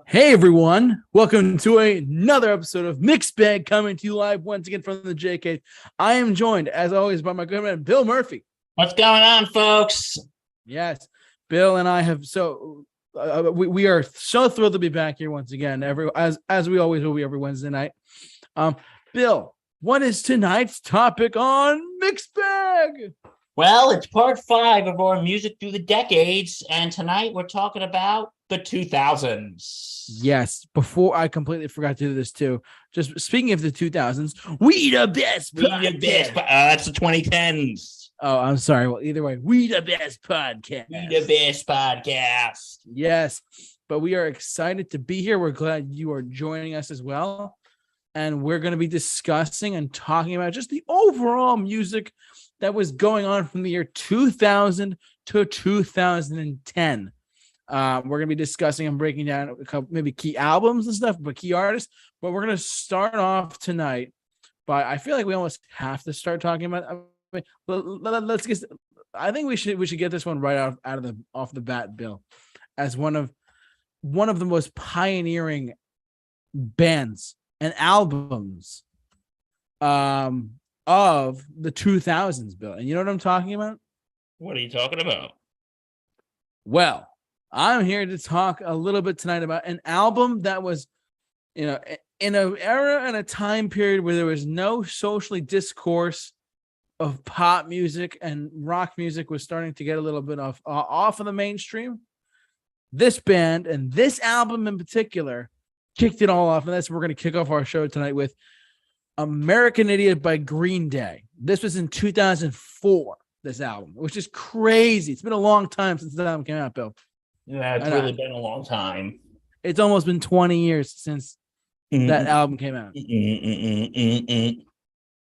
Hey everyone, welcome to another episode of Mixed Bag coming to you live once again from the JK. I am joined, as always, by my good friend Bill Murphy. What's going on, folks? Yes, Bill and I have we are so thrilled to be back here once again. As we always will be every Wednesday night. Bill, what is tonight's topic on Mixed Bag? Well, it's part 5 of our music through the decades, and tonight we're talking about the 2000s. Yes, before I completely forgot to do this too. Just speaking of the 2000s, we the best. That's the 2010s. Oh, I'm sorry. Well, either way, we the best podcast. We the best podcast. Yes, but we are excited to be here. We're glad you are joining us as well. And we're going to be discussing and talking about just the overall music that was going on from the year 2000 to 2010. We're going to be discussing and breaking down a couple, maybe key albums and stuff, but key artists. But we're going to start off tonight by, I feel like we almost have to start talking about. Let's get. I think we should get this one right off the bat, Bill, as one of the most pioneering bands and albums of the 2000s, Bill. And you know what I'm talking about? What are you talking about? Well, I'm here to talk a little bit tonight about an album that was, in an era and a time period where there was no socially discourse of pop music and rock music was starting to get a little bit off of the mainstream. This band and this album in particular kicked it all off. And that's what we're going to kick off our show tonight with American Idiot by Green Day. This was in 2004, this album, which is crazy. It's been a long time since the album came out, Bill. Yeah, it's really been a long time. It's almost been 20 years since that album came out.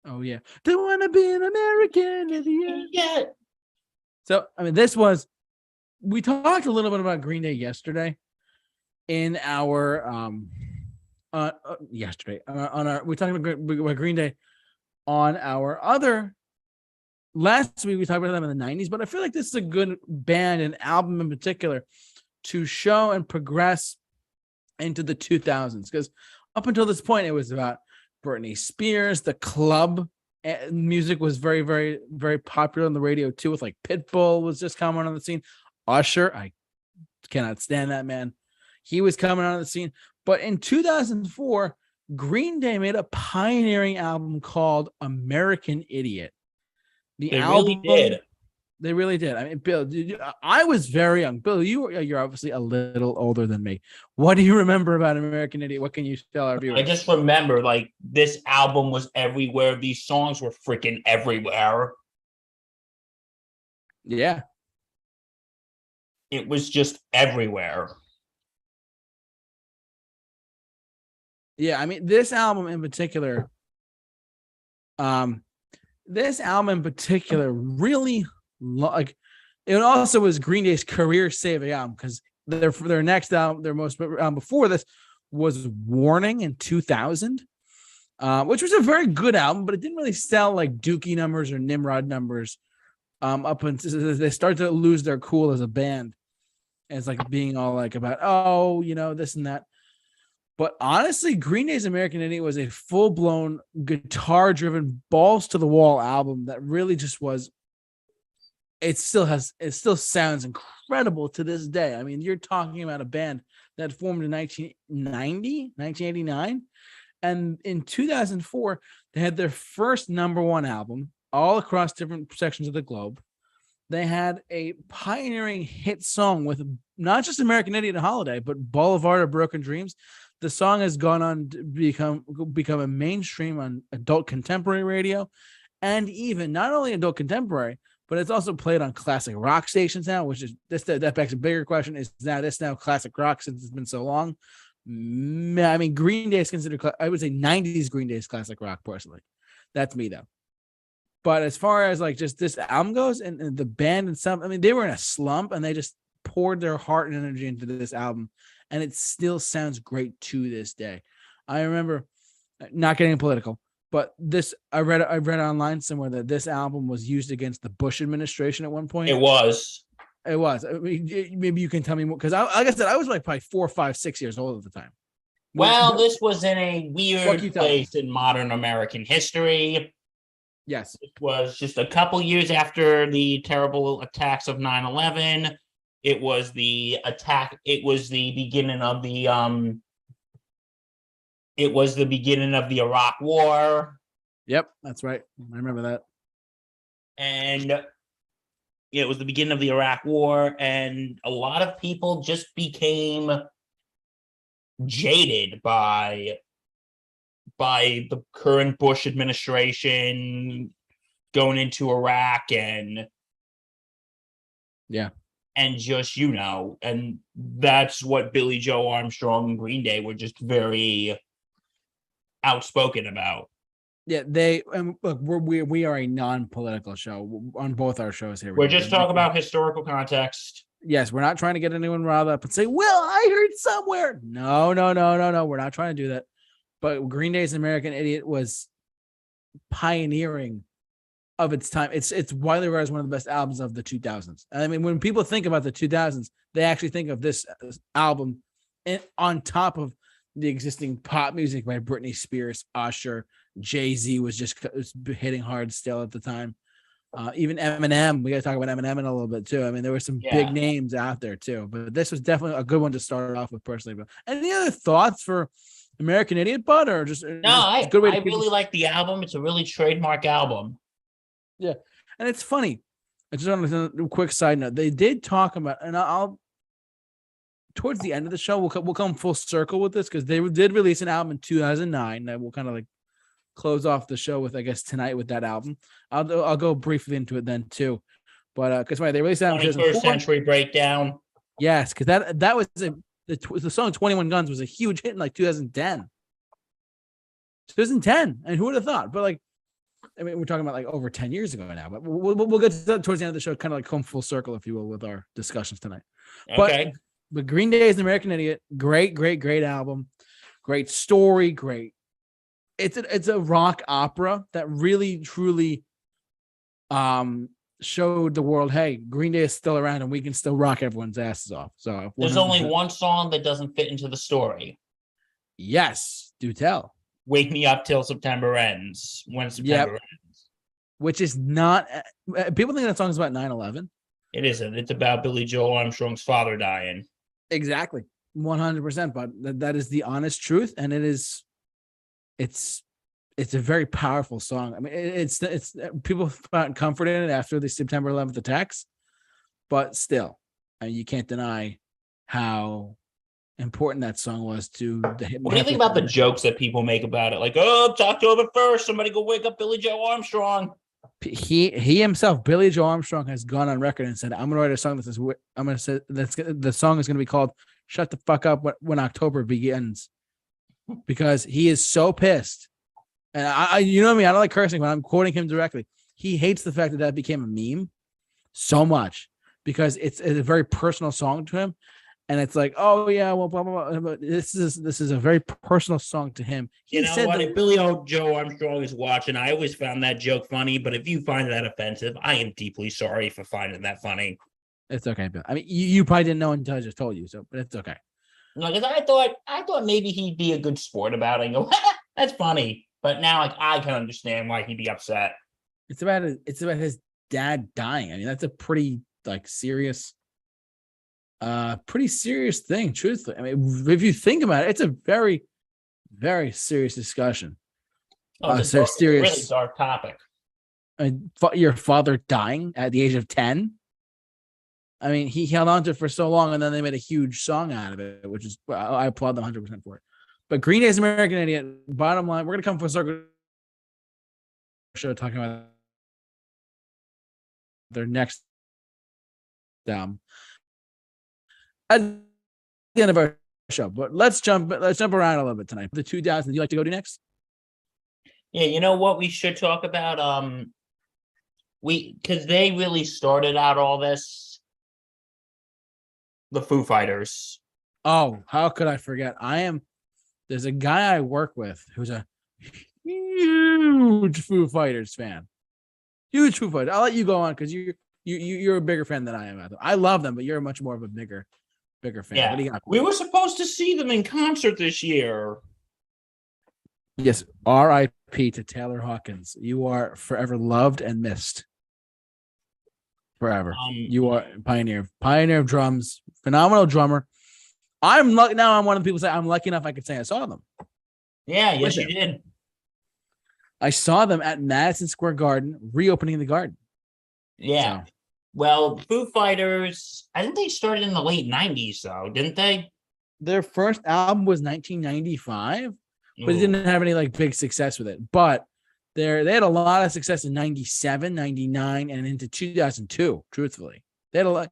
Oh, yeah. They want to be an American Idiot. Yeah. So, I mean, we talked a little bit about Green Day yesterday in our, we talked about Green Day on our other, last week we talked about them in the 90s, but I feel like this is a good band and album in particular to show and progress into the 2000s, because up until this point, it was about Britney Spears. The club music was very, very, very popular on the radio too, with like Pitbull was just coming on the scene. Usher, I cannot stand that man. He was coming on the scene. But in 2004, Green Day made a pioneering album called American Idiot. Really did. They really did. I mean, Bill, I was very young. Bill, you're obviously a little older than me. What do you remember about American Idiot? What can you tell our viewers? I just remember, like, this album was everywhere. These songs were freaking everywhere. Yeah. It was just everywhere. Yeah, I mean, this album in particular really, like, it also was Green Day's career-saving album, because their next album, their most album before this, was Warning in 2000, which was a very good album, but it didn't really sell like Dookie numbers or Nimrod numbers. Up until they start to lose their cool as a band, and it's like being all like about this and that. But honestly, Green Day's American Idiot was a full-blown guitar-driven, balls-to-the-wall album that really just was. It still sounds incredible to this day. I mean, you're talking about a band that formed in 1989, and in 2004, they had their first number one album all across different sections of the globe. They had a pioneering hit song with not just American Idiot and Holiday, but Boulevard of Broken Dreams. The song has gone on to become a mainstream on adult contemporary radio, and even not only adult contemporary, but it's also played on classic rock stations now, which is that begs a bigger question: is this now classic rock since it's been so long? I mean, Green Day is considered, I would say 90s Green Day is classic rock personally. That's me though. But as far as like just this album goes and the band and stuff, I mean, they were in a slump and they just poured their heart and energy into this album, and it still sounds great to this day. I remember, not getting political, but this I read online somewhere that this album was used against the Bush administration at one point. It was. It was. I mean, maybe you can tell me more because like I said, I was like probably 4, 5, 6 years old at the time. Well, this was in a What can you weird tell me? place in modern American history. Yes. It was just a couple years after the terrible attacks of 9/11. It was the attack. It was the beginning of the It was the beginning of the Iraq War, Yep, that's right. I remember that. and it was the beginning of the Iraq War, and a lot of people just became jaded by the current Bush administration going into Iraq Yeah. and just, and that's what Billy Joe Armstrong and Green Day were just very outspoken about. Yeah, look, we are a non-political show on both our shows here. We're just talking about historical context. Yes, we're not trying to get anyone riled up and say, "Well, I heard somewhere." No. We're not trying to do that. But Green Day's American Idiot was pioneering of its time. It's widely regarded as one of the best albums of the 2000s. I mean, when people think about the 2000s, they actually think of this album on top of the existing pop music by Britney Spears, Usher, Jay-Z was hitting hard still at the time. Even Eminem, we got to talk about Eminem in a little bit too. I mean, there were some big names out there too, but this was definitely a good one to start off with personally. But any other thoughts for American Idiot, Bud, or just I really like the album. It's a really trademark album. Yeah, and it's funny. I just want to a quick side note. They did talk about, and I'll towards the end of the show we'll come full circle with this because they did release an album in 2009 that will kind of like close off the show with, I guess, tonight with that album. I'll go briefly into it then too, but because they released that 21st Century Breakdown. Yes, because that was the song 21 Guns was a huge hit in like 2010, and who would have thought? But like, I mean, we're talking about like over 10 years ago now, but we'll get to that towards the end of the show, kind of like come full circle, if you will, with our discussions tonight. Okay. But Green Day's American Idiot, great album, great story, great. It's a rock opera that really truly showed the world, hey, Green Day is still around and we can still rock everyone's asses off. So there's only one song that doesn't fit into the story. Yes, do tell. Wake Me Up Till September Ends. When September ends. Which is not, people think that song is about 9/11. It isn't. It's about Billy Joel Armstrong's father dying. Exactly. 100%. But that is the honest truth. And it's a very powerful song. I mean, it's people found comfort in it after the September 11th attacks, but still, I mean, you can't deny how important that song was to the. What do you think about the jokes that people make about it? Like, oh, it's October 1st. Somebody go wake up Billy Joe Armstrong. He himself, Billy Joe Armstrong, has gone on record and said, "I'm gonna write a song that says the song is gonna be called Shut the Fuck Up When October Begins," because he is so pissed. And I you know what I mean? I don't like cursing, but I'm quoting him directly. He hates the fact that became a meme so much because it's a very personal song to him. And it's like, oh yeah, well, blah, blah, blah. But this is a very personal song to him. He said what? If Billy Joe Armstrong is watching, I always found that joke funny. But if you find that offensive, I am deeply sorry for finding that funny. It's okay, Bill. I mean, you probably didn't know until I just told you, so but it's okay. No, because I thought maybe he'd be a good sport about it and go, that's funny. But now, like, I can understand why he'd be upset. It's about his dad dying. I mean, that's a pretty serious. Pretty serious thing, truthfully. I mean, if you think about it, it's a very, very serious discussion. It's a really dark topic. Your father dying at the age of 10. I mean, he held on to it for so long, and then they made a huge song out of it, which is, I applaud them 100% for it. But Green Day's American Idiot, bottom line, we're going to come for a circle show talking about their next album. At the end of our show, but let's jump around a little bit tonight. The 2000s, you like to go to next? Yeah, you know what we should talk about? Because they really started out all this. The Foo Fighters. Oh, how could I forget? There's a guy I work with who's a huge Foo Fighters fan. Huge Foo Fighters. I'll let you go on because You're a bigger fan than I am. I love them, but you're much more of a bigger fan. Yeah, What do you got? we were supposed to see them in concert this year. Yes, R.I.P. to Taylor Hawkins. You are forever loved and missed. Forever. You are pioneer of drums, phenomenal drummer. I'm lucky now. I'm one of the people say I'm lucky enough I could say I saw them. Yeah, yes, you did. I saw them at Madison Square Garden, reopening the garden. Yeah. So. Well, Foo Fighters, I think they started in the late 90s, though, didn't they? Their first album was 1995, but it didn't have any like big success with it. But they had a lot of success in 97, 99, and into 2002, truthfully. They had a lot.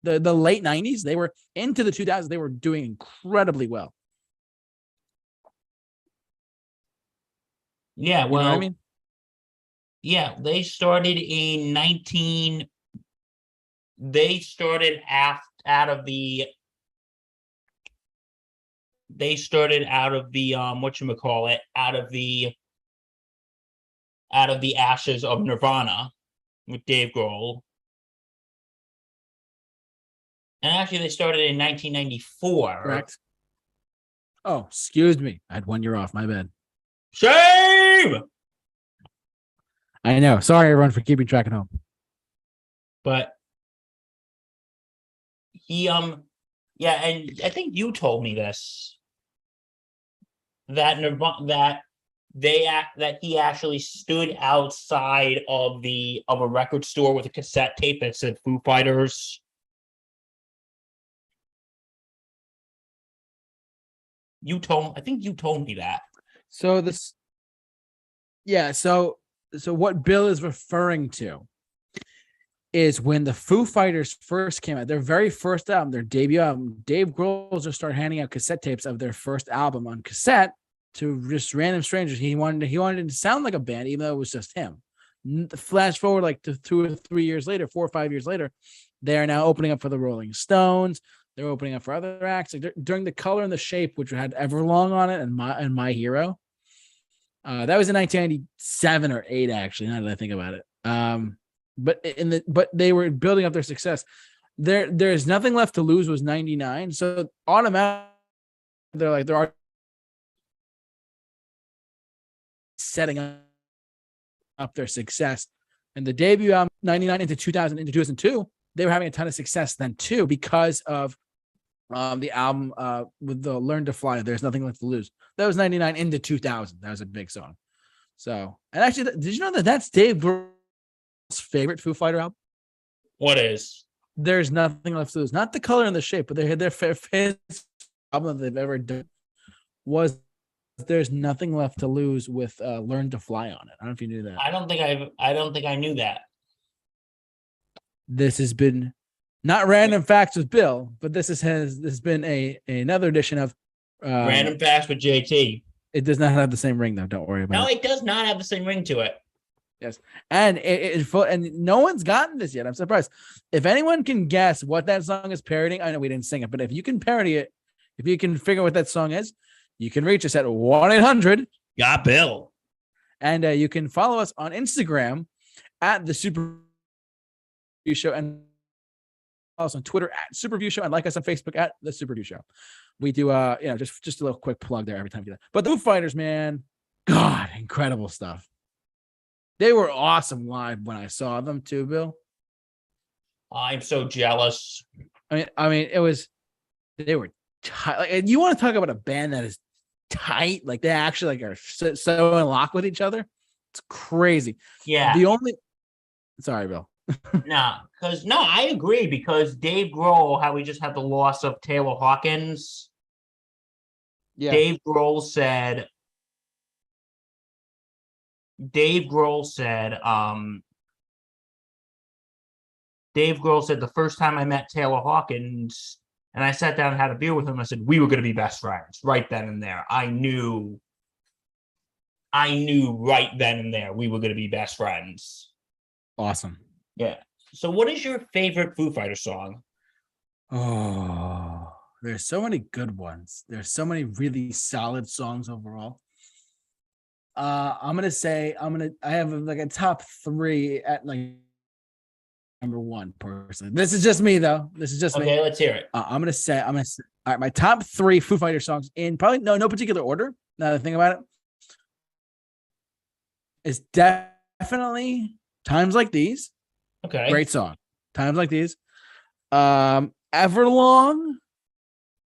The late 90s, they were into the 2000s, they were doing incredibly well. Yeah, well, you know what I mean? Yeah, they started out of the whatchamacallit, out of the ashes of Nirvana with Dave Grohl. And actually they started in 1994. Correct. Oh, excuse me. I had 1 year off. My bad. Shame! I know. Sorry, everyone, for keeping track at home. But he, and I think you told me this, that he actually stood outside of a record store with a cassette tape that said Foo Fighters. I think you told me that. So what Bill is referring to is when the Foo Fighters first came out, their very first album, their debut album, Dave Grohl just started handing out cassette tapes of their first album on cassette to just random strangers. He wanted it to sound like a band, even though it was just him. Flash forward like to 4 or 5 years later, they are now opening up for the Rolling Stones. They're opening up for other acts. Like during The Color and the Shape, which had Everlong on it, and My Hero. That was in 1997 or 8, actually. Now that I think about it. But they were building up their success. There's Nothing Left to Lose was 99. So automatically they're setting up their success. And the debut album 99 into 2000 into 2002, they were having a ton of success then too because of the album with the Learn to Fly. There's Nothing Left to Lose. That was 99 into 2000. That was a big song. So, and actually, did you know that that's Dave Grohl's favorite Foo Fighter album? What is? There's Nothing Left to Lose. Not The Color and the Shape, but they had their favorite album that they've ever done was There's Nothing Left to Lose with Learn to Fly on it. I don't know if you knew that. I don't think I knew that. This has been not Random Facts with Bill, but this has been another edition of Random Facts with JT. It does not have the same ring, though. Don't worry about it. No, it does not have the same ring to it. Yes, and and no one's gotten this yet. I'm surprised. If anyone can guess what that song is parodying, I know we didn't sing it, but if you can parody it, if you can figure out what that song is, you can reach us at 1-800 Got Bill, and you can follow us on Instagram at the Super Review Show, and follow us on Twitter at Super Review Show, and like us on Facebook at the Super Review Show. We do just a little quick plug there every time we do that. But the Foo Fighters, man, God, incredible stuff. They were awesome live when I saw them too, Bill. I'm so jealous. I mean, they were tight. Like, you want to talk about a band that is tight? Like they actually are so in lock with each other. It's crazy. Yeah. Sorry, Bill. I agree because Dave Grohl, how we just had the loss of Taylor Hawkins. Yeah. Dave Grohl said the first time I met Taylor Hawkins and I sat down and had a beer with him, I said, we were going to be best friends right then and there. I knew right then and there we were going to be best friends. Awesome. Yeah. So what is your favorite Foo Fighter song? Oh, there's so many good ones. There's so many really solid songs overall. I have like a top 3 at like number one personally. This is just me though. This is just me. Okay, let's hear it. I'm gonna say all right. My top three Foo Fighters songs in probably no particular order. Now that I think about it, is definitely Times Like These. Okay. Great song. Times Like These. Everlong.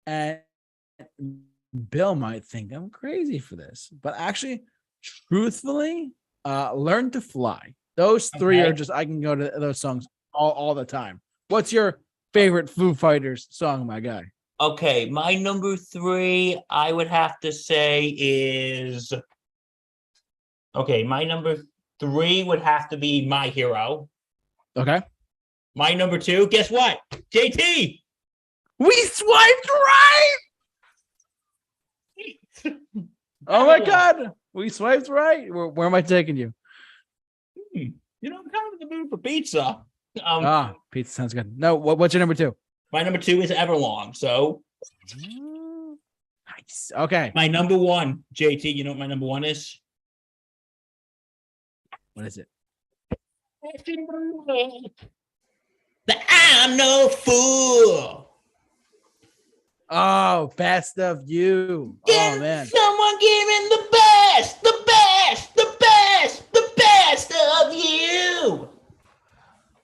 And Bill might think I'm crazy for this, but actually, truthfully, Learn to Fly. Those three are just, I can go to those songs all the time. What's your favorite Foo Fighters song, my guy? Okay, my number three, I would have to say is, okay, my number three would have to be My Hero. Okay. My number two, guess what? JT! We swiped right! Oh my God. We swiped right. Where am I taking you? You know, I'm kind of in the mood for pizza. Pizza sounds good. No, what's your number two? My number two is Everlong. So nice. Okay. My number one, JT, you know what my number one is? What is it? That I'm no fool. Oh, Best of You. Oh man. Someone giving the best, the best, the best, the best of you.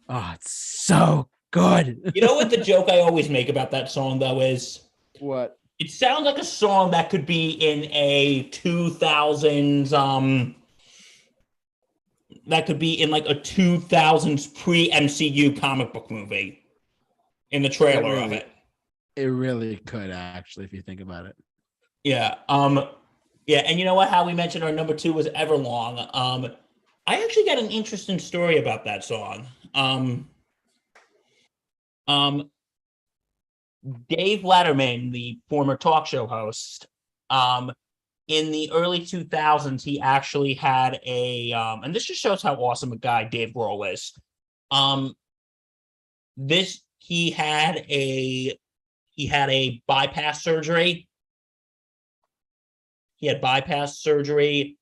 Oh, it's so good. You know what the joke I always make about that song though is? What? It sounds like a song that could be in a 2000s that could be in like a 2000s pre-MCU comic book movie in the trailer of it. It really could actually, if you think about it. Yeah. Yeah, and you know what? How we mentioned our number two was Everlong. I actually got an interesting story about that song. Dave Letterman, the former talk show host, in the early 2000s, he actually had and this just shows how awesome a guy Dave Grohl is. He had a bypass surgery. He had bypass surgery,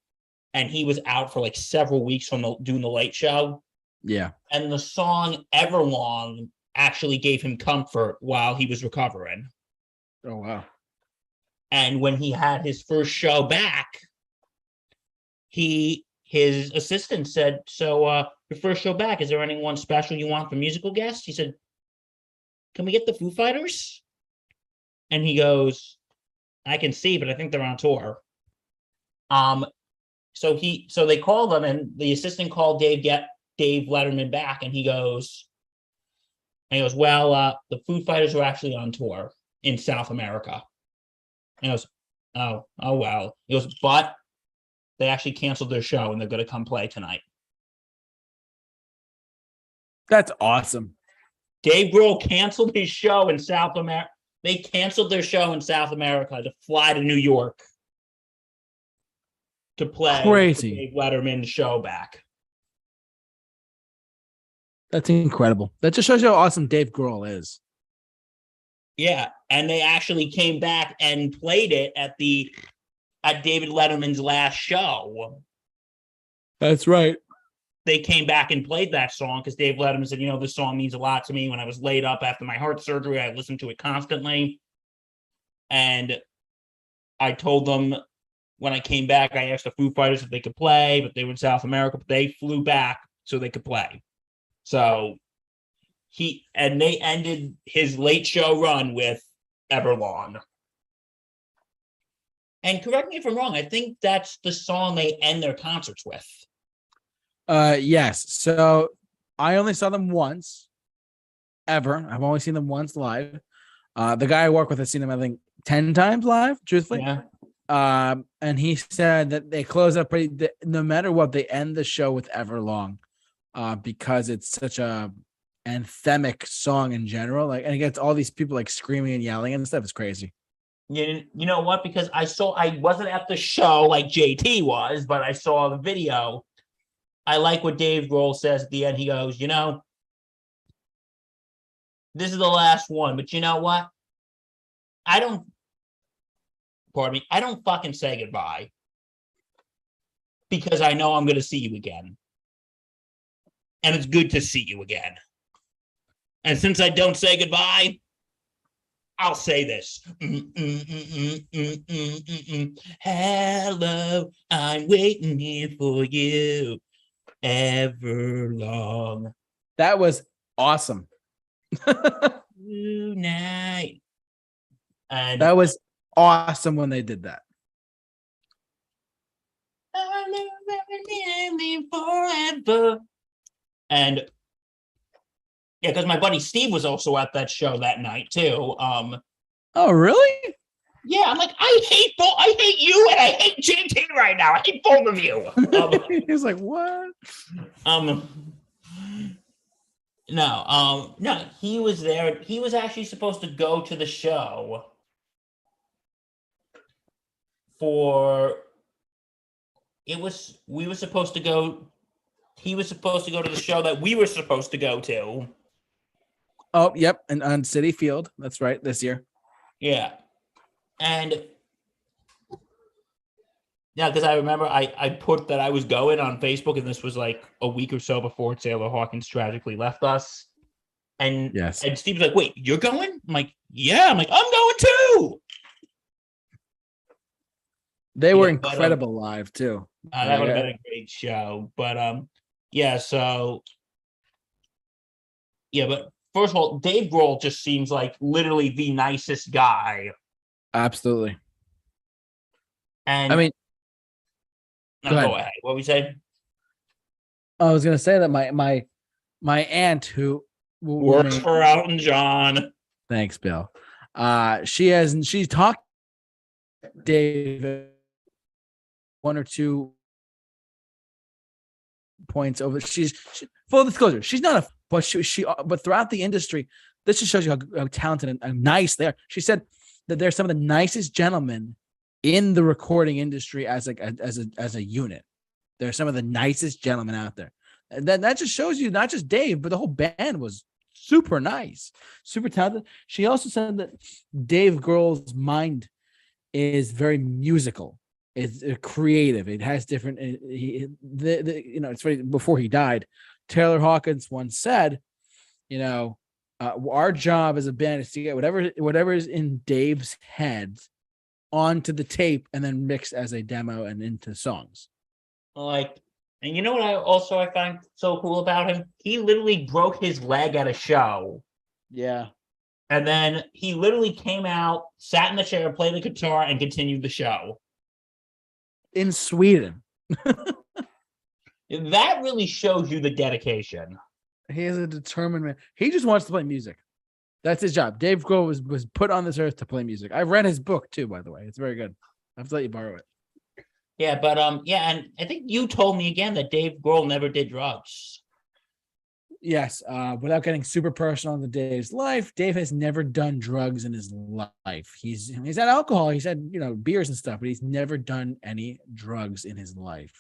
and he was out for like several weeks from doing the Late Show. Yeah. And the song Everlong actually gave him comfort while he was recovering. Oh, wow. And when he had his first show back, his assistant said, so your first show back, is there anyone special you want for musical guests? He said, can we get the Foo Fighters? And he goes, I can see, but I think they're on tour. So they called him, and the assistant called Dave Letterman back, and he goes, well, the Foo Fighters are actually on tour in South America. And he goes, oh well. He goes, but they actually canceled their show, and they're going to come play tonight. That's awesome. Dave Grohl canceled his show in South America. They canceled their show in South America to fly to New York to play Dave Letterman's show back. That's incredible. That just shows you how awesome Dave Grohl is. Yeah, and they actually came back and played it at David Letterman's last show. That's right. They came back and played that song because Dave Letterman said, this song means a lot to me. When I was laid up after my heart surgery, I listened to it constantly. And I told them when I came back, I asked the Foo Fighters if they could play, but they were in South America, but they flew back so they could play. So they ended his Late Show run with Everlong. And correct me if I'm wrong, I think that's the song they end their concerts with. Yes. So I only saw them once ever. I've only seen them once live. The guy I work with has seen them, I think, 10 times live, truthfully. Yeah. And he said that they close up no matter what, they end the show with Everlong, because it's such a anthemic song in general. And it gets all these people like screaming and yelling and stuff. It's crazy. You know what? Because I wasn't at the show like JT was, but I saw the video. I like what Dave Grohl says at the end. He goes, this is the last one, but you know what? I don't fucking say goodbye because I know I'm going to see you again. And it's good to see you again. And since I don't say goodbye, I'll say this. Hello, I'm waiting here for you ever long. That was awesome. Tonight. And That was awesome when they did that. forever. And yeah, because my buddy Steve was also at that show that night too. Oh, really? Yeah, I'm like, I hate you, and I hate JT right now. I hate both of you. He's like, what? No, he was there. He was actually supposed to go to the show we were supposed to go. He was supposed to go to the show that we were supposed to go to. Oh, yep, and on City Field. That's right, this year. Yeah, and yeah, because I remember I put that I was going on Facebook, and this was like a week or so before Taylor Hawkins tragically left us. And yes, and Steve's like, "Wait, you're going?" I'm like, "Yeah." I'm like, "I'm going too." They were incredible live too. That would have been a great show, but yeah. So yeah, but first of all, Dave Grohl just seems like literally the nicest guy. Absolutely. And I mean, go ahead. What were we saying? I was going to say that my aunt who works for Elton John. Thanks, Bill. She's talked Dave one or two points over. She's full disclosure. She's not but throughout the industry, this just shows you how talented and nice they are. She said that they're some of the nicest gentlemen in the recording industry as a unit. They're some of the nicest gentlemen out there. And then that just shows you not just Dave, but the whole band was super nice, super talented. She also said that Dave Grohl's mind is very musical. It's creative. It has different. It's funny. Before he died, Taylor Hawkins once said, our job as a band is to get whatever is in Dave's head onto the tape and then mixed as a demo and into songs. And you know what I find so cool about him? He literally broke his leg at a show. Yeah. And then he literally came out, sat in the chair, played the guitar, and continued the show. In Sweden. That really shows you the dedication. He is a determined man. He just wants to play music. That's his job. Dave Grohl was put on this earth to play music. I read his book too, by the way. It's very good. I have to let you borrow it. Yeah, but and I think you told me again that Dave Grohl never did drugs. Yes, without getting super personal into Dave's life, Dave has never done drugs in his life. He's had alcohol, he's had beers and stuff, but he's never done any drugs in his life.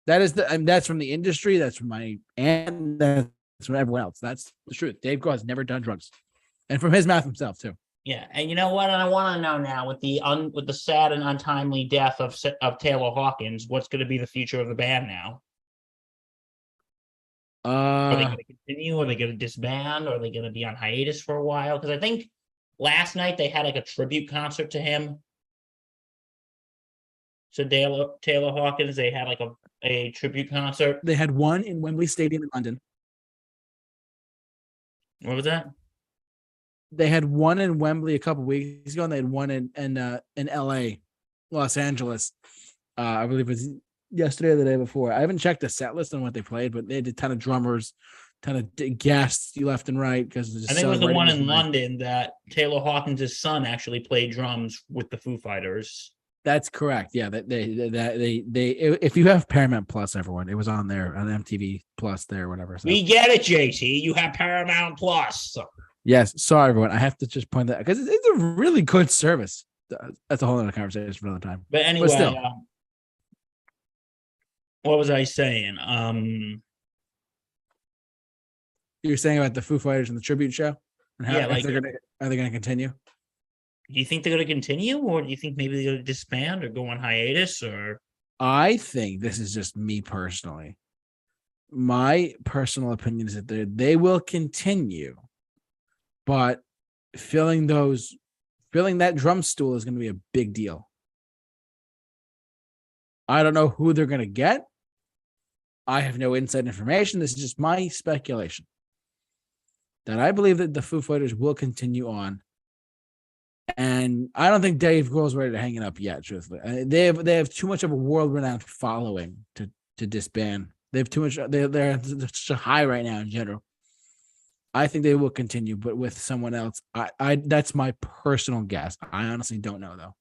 That's from the industry. That's from my aunt. That's from everyone else. That's the truth. Dave Grohl has never done drugs, and from his mouth himself too. Yeah, and you know what? And I want to know now with the sad and untimely death of Taylor Hawkins, what's going to be the future of the band now? Are they going to continue? Are they going to disband? Are they going to be on hiatus for a while? Because I think last night they had like a tribute concert to him. So Taylor Hawkins, they had like a tribute concert. They had one in Wembley Stadium in London. What was that? They had one in Wembley a couple weeks ago, and they had one in LA, Los Angeles. I believe it was yesterday or the day before. I haven't checked the set list on what they played, but they had a ton of drummers, ton of guests left and right. Because I think it was the one in London that Taylor Hawkins' son actually played drums with the Foo Fighters. That's correct. Yeah, they if you have Paramount Plus, everyone, it was on there on MTV Plus there, whatever. So. We get it, JT. You have Paramount Plus. Yes, sorry everyone. I have to just point that because it's a really good service. That's a whole other conversation for another time. But anyway, what was I saying? You're saying about the Foo Fighters and the tribute show, and how are they going to continue? Do you think they're going to continue, or do you think maybe they're going to disband or go on hiatus? Or I think this is just me personally. my personal opinion is that they will continue, but filling that drum stool is going to be a big deal. I don't know who they're going to get. I have no inside information. This is just my speculation that I believe that the Foo Fighters will continue on. And I don't think Dave Grohl's ready to hang it up yet, truthfully. They have too much of a world-renowned following to disband. They have too much. They're such a high right now in general. I think they will continue, but with someone else. I that's my personal guess. I honestly don't know though.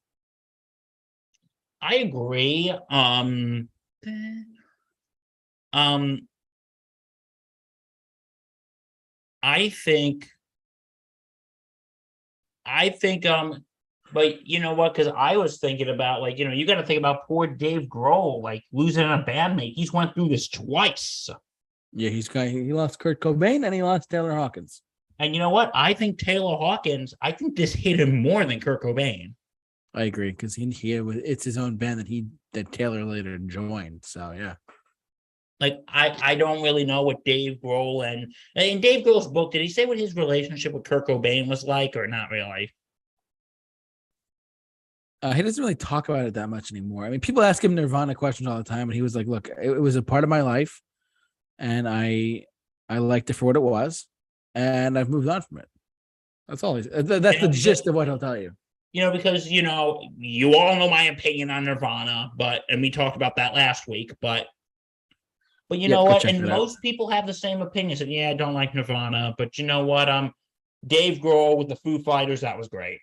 I agree. I think, but you know what? Because I was thinking about, like, you got to think about poor Dave Grohl, like losing a bandmate. He's went through this twice. Yeah, he lost Kurt Cobain and he lost Taylor Hawkins. And you know what? I think Taylor Hawkins, I think this hit him more than Kurt Cobain. I agree, because it's his own band that Taylor later joined. So yeah. Like, I don't really know what Dave Grohl and in Dave Grohl's book, did he say what his relationship with Kurt Cobain was like, or not really? He doesn't really talk about it that much anymore. I mean, people ask him Nirvana questions all the time, and he was like, "Look, it was a part of my life, and I liked it for what it was, and I've moved on from it." That's all. That's the gist of what he'll tell you. Because you all know my opinion on Nirvana, and we talked about that last week, but you know what? And most people have the same opinions. And yeah, I don't like Nirvana, but you know what? Dave Grohl with the Foo Fighters, that was great.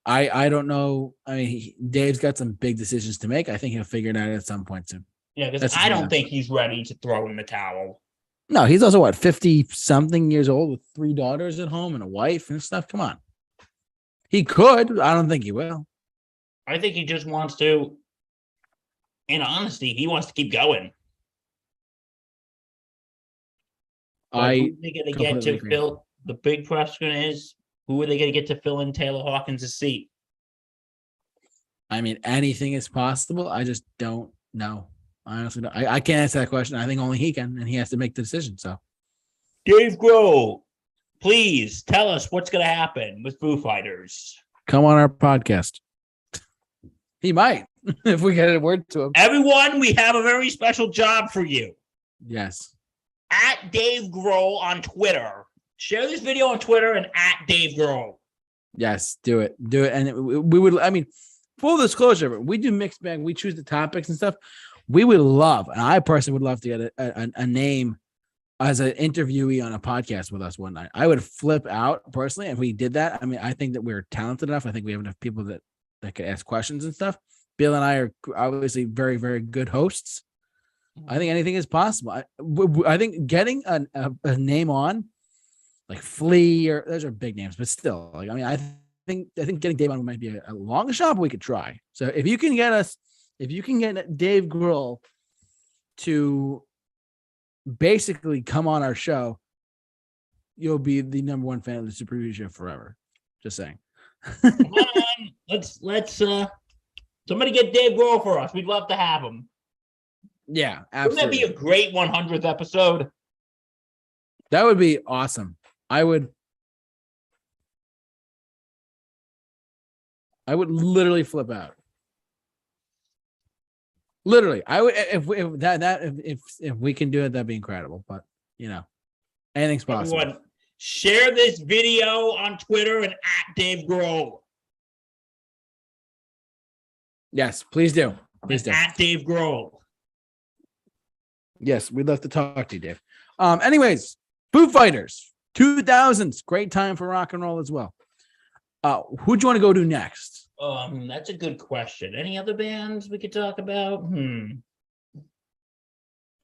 I don't know. I mean, Dave's got some big decisions to make. I think he'll figure it out at some point soon. Yeah, because I don't think he's ready to throw in the towel. No, he's also 50-something years old with 3 daughters at home and a wife and stuff. Come on. He could. I don't think he will. I think he just wants to, in honesty, he wants to keep going. Who are they going to get to fill? The big question is, who are they going to get to fill in Taylor Hawkins' seat? I mean, anything is possible. I just don't know. I honestly don't. I can't answer that question. I think only he can, and he has to make the decision. So, Dave Grohl, please tell us what's going to happen with Foo Fighters. Come on our podcast. He might, if we get a word to him. Everyone, we have a very special job for you. Yes. At Dave Grohl on Twitter. Share this video on Twitter and at Dave Grohl. Yes, do it. Do it. And we would, I mean, full disclosure, we do mixed bag. We choose the topics and stuff. We would love, and I personally would love to get a name as an interviewee on a podcast with us one night. I would flip out personally if we did that. I mean, I think that we're talented enough. I think we have enough people that could ask questions and stuff. Bill and I are obviously very, very good hosts. I think anything is possible. I think getting a name on, like Flea, or those are big names, but still, like, I mean, I think getting Dave on might be a long shot, but we could try. So if you can get Dave Grohl to basically come on our show, you'll be the number one fan of the Super Review Show forever. Just saying. Come on, let's somebody get Dave Grohl for us. We'd love to have him. Yeah, absolutely. Wouldn't that be a great 100th episode? That would be awesome. I would literally flip out. Literally, I would if we can do it, that'd be incredible. But anything's possible. Everyone, share this video on Twitter and at Dave Grohl. Yes, please do. Please do. At Dave Grohl. Yes, we'd love to talk to you, Dave. Anyways, Foo Fighters. 2000's, great time for rock and roll as well. Who'd you want to go to next? That's a good question. Any other bands we could talk about?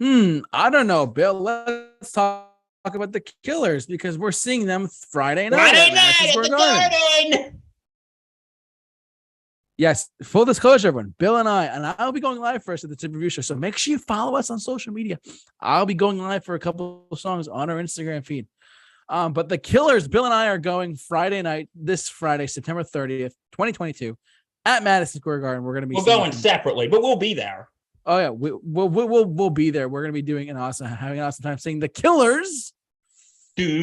I don't know, Bill. Let's talk about the Killers because we're seeing them Friday night. Friday night at the Garden. Yes, full disclosure, everyone. Bill and I'll be going live first at the Super Review Show. So make sure you follow us on social media. I'll be going live for a couple of songs on our Instagram feed. But the Killers, Bill and I are going Friday night, this Friday, September 30th, 2022, at Madison Square Garden. We're going to be going separately, but we'll be there. Oh yeah, we'll be there. We're gonna be doing having an awesome time seeing the Killers. Yes,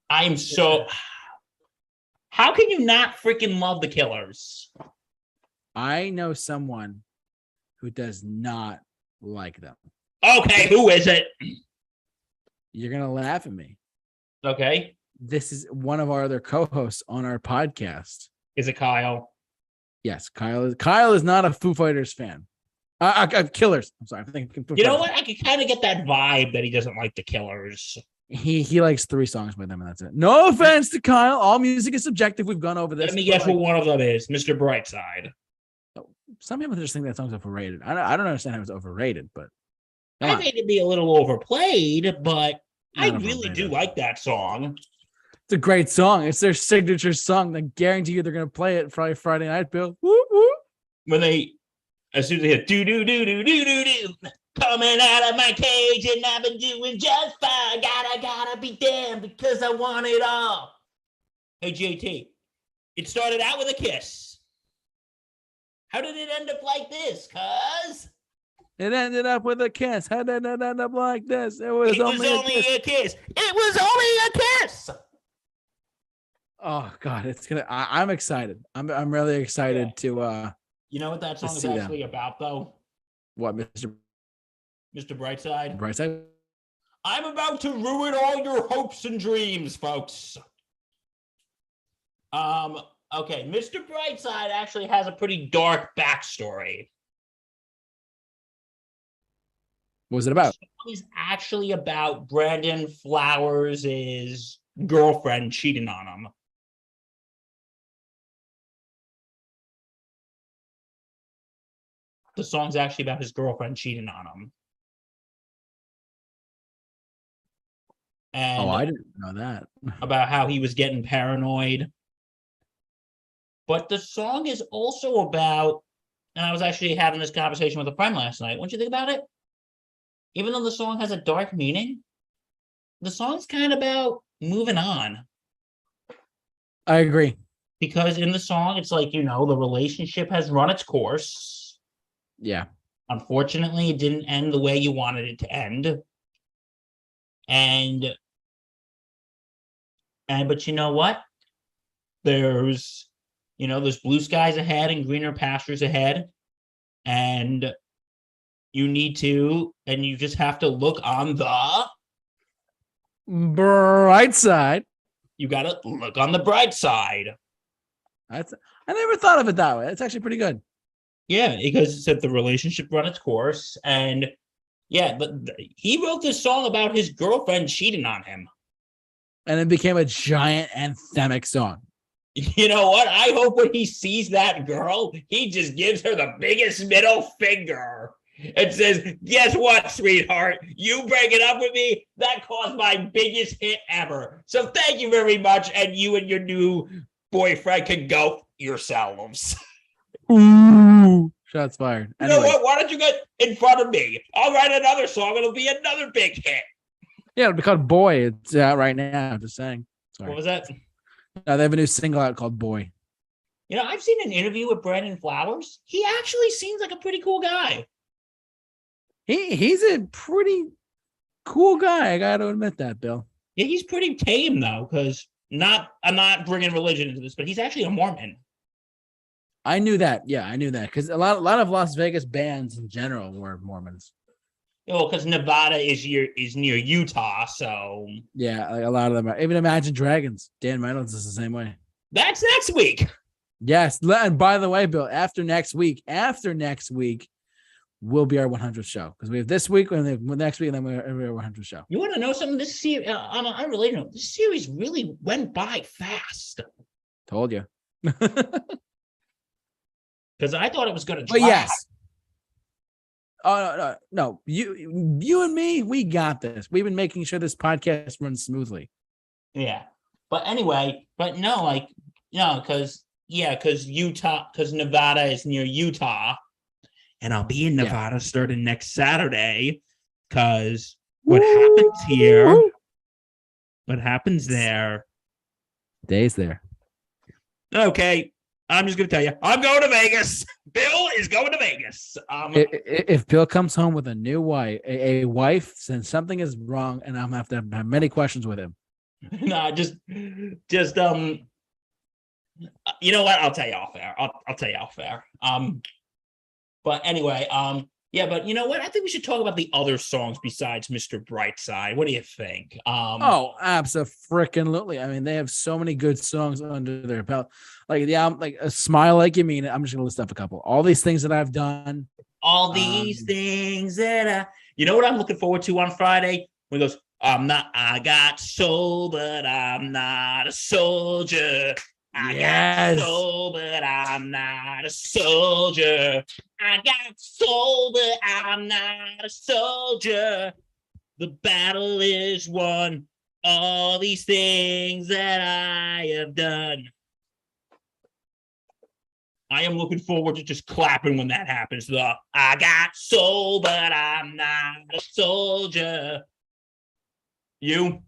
I am so. How can you not freaking love the Killers? I know someone who does not like them. Okay, who is it? You're gonna laugh at me. Okay, This is one of our other co-hosts on our podcast. is it Kyle? Yes, Kyle is not a Foo Fighters fan. Killers. I'm sorry. I'm thinking Foo You know Fighters. what? I can kind of get that vibe that he doesn't like the Killers. He likes 3 songs by them, and that's it. No offense to Kyle. All music is subjective. We've gone over this. Let me guess what one of them is. Mr. Brightside. Some people just think that song's overrated. I don't understand how it's overrated, but I think it'd be a little overplayed, but I Not really do overrated. like that song. It's a great song. It's their signature song. I guarantee you they're gonna play it probably Friday night, Bill. Woo, woo. When as soon as they hit do do do do do do do, coming out of my cage and I've been doing just fine. Gotta be damned because I want it all. Hey JT, it started out with a kiss. How did it end up like this? Cuz It ended up with a kiss. How did it end up like this? It was only a kiss. It was only a kiss. Oh God, it's gonna. I'm excited. I'm really excited to. You know what that song is see that. actually about, though? What, Mr. Brightside? Brightside? I'm about to ruin all your hopes and dreams, folks. Okay, Mr. Brightside actually has a pretty dark backstory. What was it about? The song is actually about Brandon Flowers' girlfriend cheating on him. The song's actually about his girlfriend cheating on him. And I didn't know that. about how he was getting paranoid. But the song is also about, and I was actually having this conversation with a friend last night. What do you think about it? Even though the song has a dark meaning, the song's kind of about moving on. I agree. Because in the song, it's like, the relationship has run its course. Yeah. Unfortunately, it didn't end the way you wanted it to end. But you know what? There's blue skies ahead and greener pastures ahead. And you just have to look on the bright side. You got to look on the bright side. I never thought of it that way. It's actually pretty good. Yeah, because it said the relationship run its course. And yeah, but he wrote this song about his girlfriend cheating on him. And it became a giant anthemic song. You know what? I hope when he sees that girl, he just gives her the biggest middle finger and says, guess what, sweetheart? You breaking up with me? That caused my biggest hit ever. So thank you very much. And you and your new boyfriend can go yourselves. Ooh, shots fired. You know what? Why don't you get in front of me? I'll write another song. It'll be another big hit. Yeah, it'll be called Boy. It's out right now. Just saying. Sorry. What was that? No, they have a new single out called Boy. I've seen an interview with Brandon Flowers. He actually seems like a pretty cool guy. He's a pretty cool guy. I got to admit that, Bill. Yeah, he's pretty tame though, because I'm not bringing religion into this, but he's actually a Mormon. I knew that. Yeah, I knew that because a lot of Las Vegas bands in general were Mormons. Well, because Nevada is near Utah, so yeah, like a lot of them are. Even Imagine Dragons. Dan Reynolds is the same way. That's next week. Yes, and by the way, Bill, after next week will be our 100th show because we have this week and then next week, and then we have our 100th show. You want to know something? This series, on an unrelated note, this series really went by fast. Told you. Because I thought it was going to drop. But yes. Oh no! You and me, we got this. We've been making sure this podcast runs smoothly. Yeah, but anyway, because Nevada is near Utah, and I'll be in Nevada starting next Saturday. Because what happens there, stays there. Okay, I'm just gonna tell you, I'm going to Vegas. Bill is going to Vegas. If Bill comes home with a new wife, a wife, then something is wrong, and I'm gonna have to have many questions with him. No, just you know what? I'll tell you off air. I'll tell you off air. But anyway, yeah, but you know what? I think we should talk about the other songs besides Mr. Brightside. What do you think? Oh, absolutely. I mean, they have so many good songs under their belt. Like the album, like a Smile Like You Mean It. I'm just gonna list up a couple. All these things that I've done. All these things that you know what I'm looking forward to on Friday? When he goes, I got soul, but I'm not a soldier. I got soul, but I'm not a soldier. I got soul, but I'm not a soldier. The battle is won. All these things that I have done. I am looking forward to just clapping when that happens. I got soul, but I'm not a soldier. You?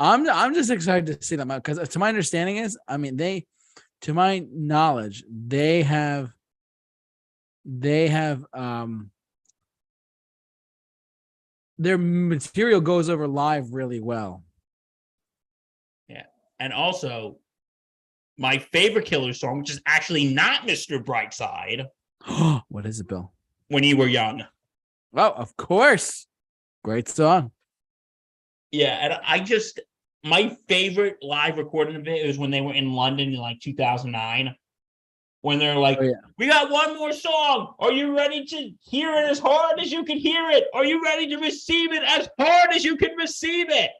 I'm just excited to see them out because to my understanding is, I mean, to my knowledge, their material goes over live really well. Yeah. And also my favorite Killer song, which is actually not Mr. Brightside. What is it, Bill? When You Were Young. Oh, of course. Great song. Yeah, and my favorite live recording of it was when they were in London in like 2009. When they're like, we got one more song. Are you ready to hear it as hard as you can hear it? Are you ready to receive it as hard as you can receive it?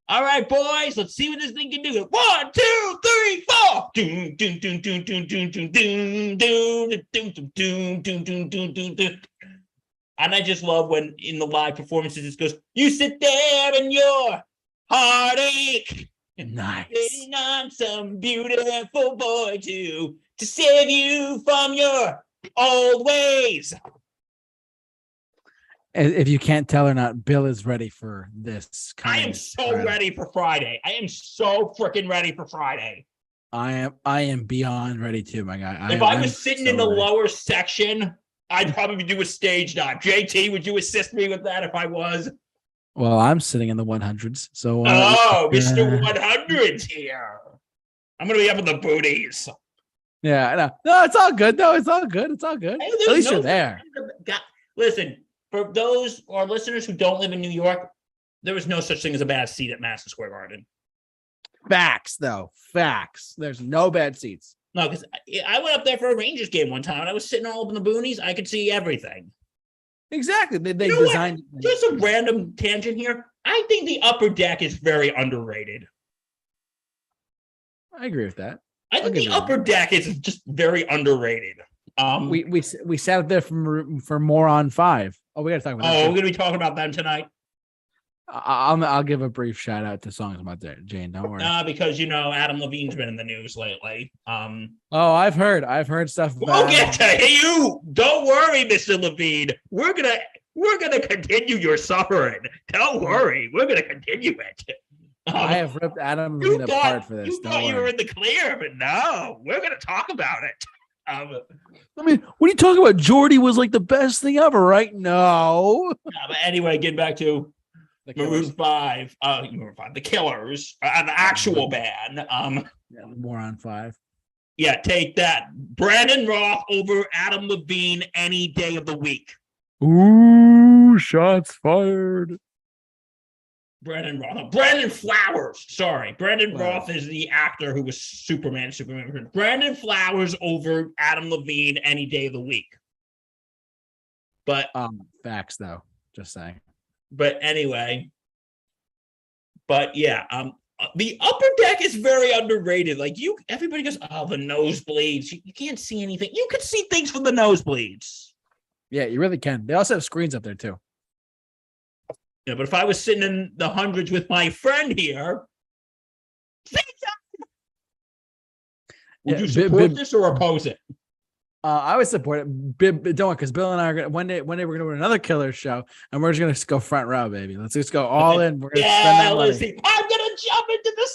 All right, boys, let's see what this thing can do. 1, 2, 3, 4. Doom, doom, doom, doom, doom, doom, doom, doom, doom, doom, doom, doom, doom, doom, doom, doom. And I just love when in the live performances it goes, you sit there in your heartache. Nice. Waiting on some beautiful boy to save you from your old ways. If you can't tell or not, Bill is ready for this. I am so ready for Friday. I am so freaking ready for Friday. I am beyond ready too, my guy. If I was sitting in the lower section, I'd probably do a stage dive. JT, would you assist me with that if I was? Well, I'm sitting in the 100s. So Mr. 100's here. I'm gonna be up in the booties. Yeah, no, it's all good though. It's all good. It's all good. Hey, at least you're there. Listen, for those our listeners who don't live in New York, there was no such thing as a bad seat at Madison Square Garden. Facts, though. Facts. There's no bad seats. No, because I went up there for a Rangers game one time and I was sitting all up in the boonies. I could see everything. Exactly. They designed. Just a random tangent here. I think the upper deck is very underrated. I agree with that. I think the upper deck is just very underrated. We sat up there for more on 5. Oh, we got to talk about that. Oh, we're gonna be talking about them tonight. I'll give a brief shout out to songs about that, Jane. Don't worry. Because Adam Levine's been in the news lately. Oh, I've heard stuff about. We'll get to you. Don't worry, Mr. Levine. We're gonna continue your suffering. Don't worry. We're gonna continue it. I have ripped Adam Levine apart for this. You thought you were in the clear, but no, we're gonna talk about it. I mean, what are you talking about? Jordy was like the best thing ever, right? No. But anyway, getting back to Maroon 5, the Killers, an actual band. More on 5. Yeah, take that. Brandon Roth over Adam Levine any day of the week. Ooh, shots fired. Brandon Flowers. Sorry. Brandon Roth is the actor who was Superman. Brandon Flowers over Adam Levine any day of the week. But facts though. Just saying. But anyway. But yeah, the upper deck is very underrated. Like everybody goes, oh, the nosebleeds. You can't see anything. You can see things from the nosebleeds. Yeah, you really can. They also have screens up there too. Yeah, but if I was sitting in the 100s with my friend here, would you support this or oppose it? I would support it. Don't because Bill and I are gonna one day we're gonna do another killer show, and we're just gonna go front row, baby. Let's just go all in. We're gonna spend that money. Listen, I'm gonna jump into the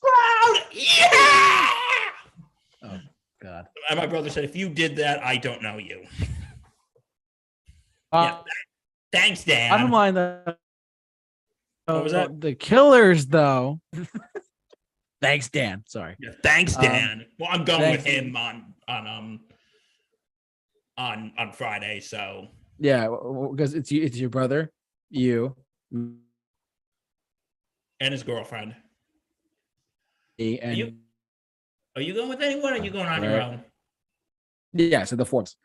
crowd. Yeah. Oh God. And my brother said, if you did that, I don't know you. Yeah. Thanks, Dan. I don't mind that. What was that? The Killers, though. Thanks, Dan. Sorry. Yeah, thanks, Dan. Well, I'm going with him on Friday. So yeah, because it's your brother, you, and his girlfriend. And are you going with anyone? Or are you going on your own? Yeah, so the Forbes.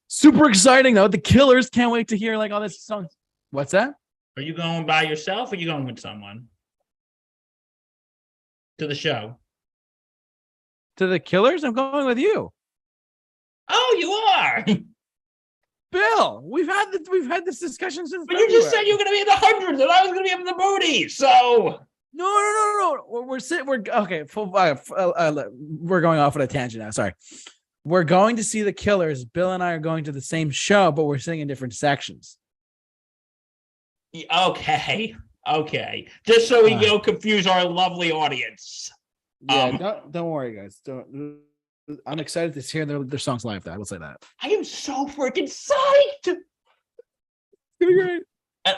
Super exciting though. The Killers, can't wait to hear like all this songs. What's that? Are you going by yourself or are you going with someone? To the show. To the Killers? I'm going with you. Oh, you are. Bill, we've had this discussion since. But you just said you were going to be in the hundreds, and I was going to be in the booties. So no. We're okay. We're going off on a tangent now. Sorry. We're going to see the Killers. Bill and I are going to the same show, but we're sitting in different sections. Okay. Just so we don't confuse our lovely audience. Yeah, don't worry, guys. I'm excited to hear their songs live. Though I will say that. I am so freaking psyched. It's gonna be great. And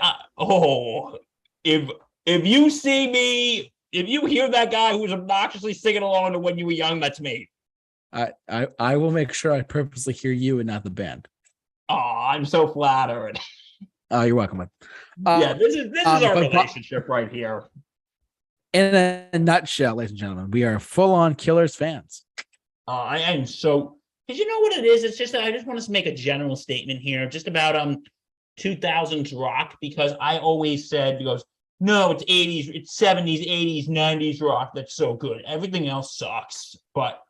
if you see me, if you hear that guy who's obnoxiously singing along to When You Were Young, that's me. I will make sure I purposely hear you and not the band. Oh, I'm so flattered. Oh, you're welcome. Yeah, this is our relationship right here. In a nutshell, ladies and gentlemen, we are full-on Killers fans. I am so, because you know what it is? It's just that I just want to make a general statement here just about 2000s rock, because I always said, because no, it's 80s, it's 70s, 80s, 90s rock that's so good. Everything else sucks. But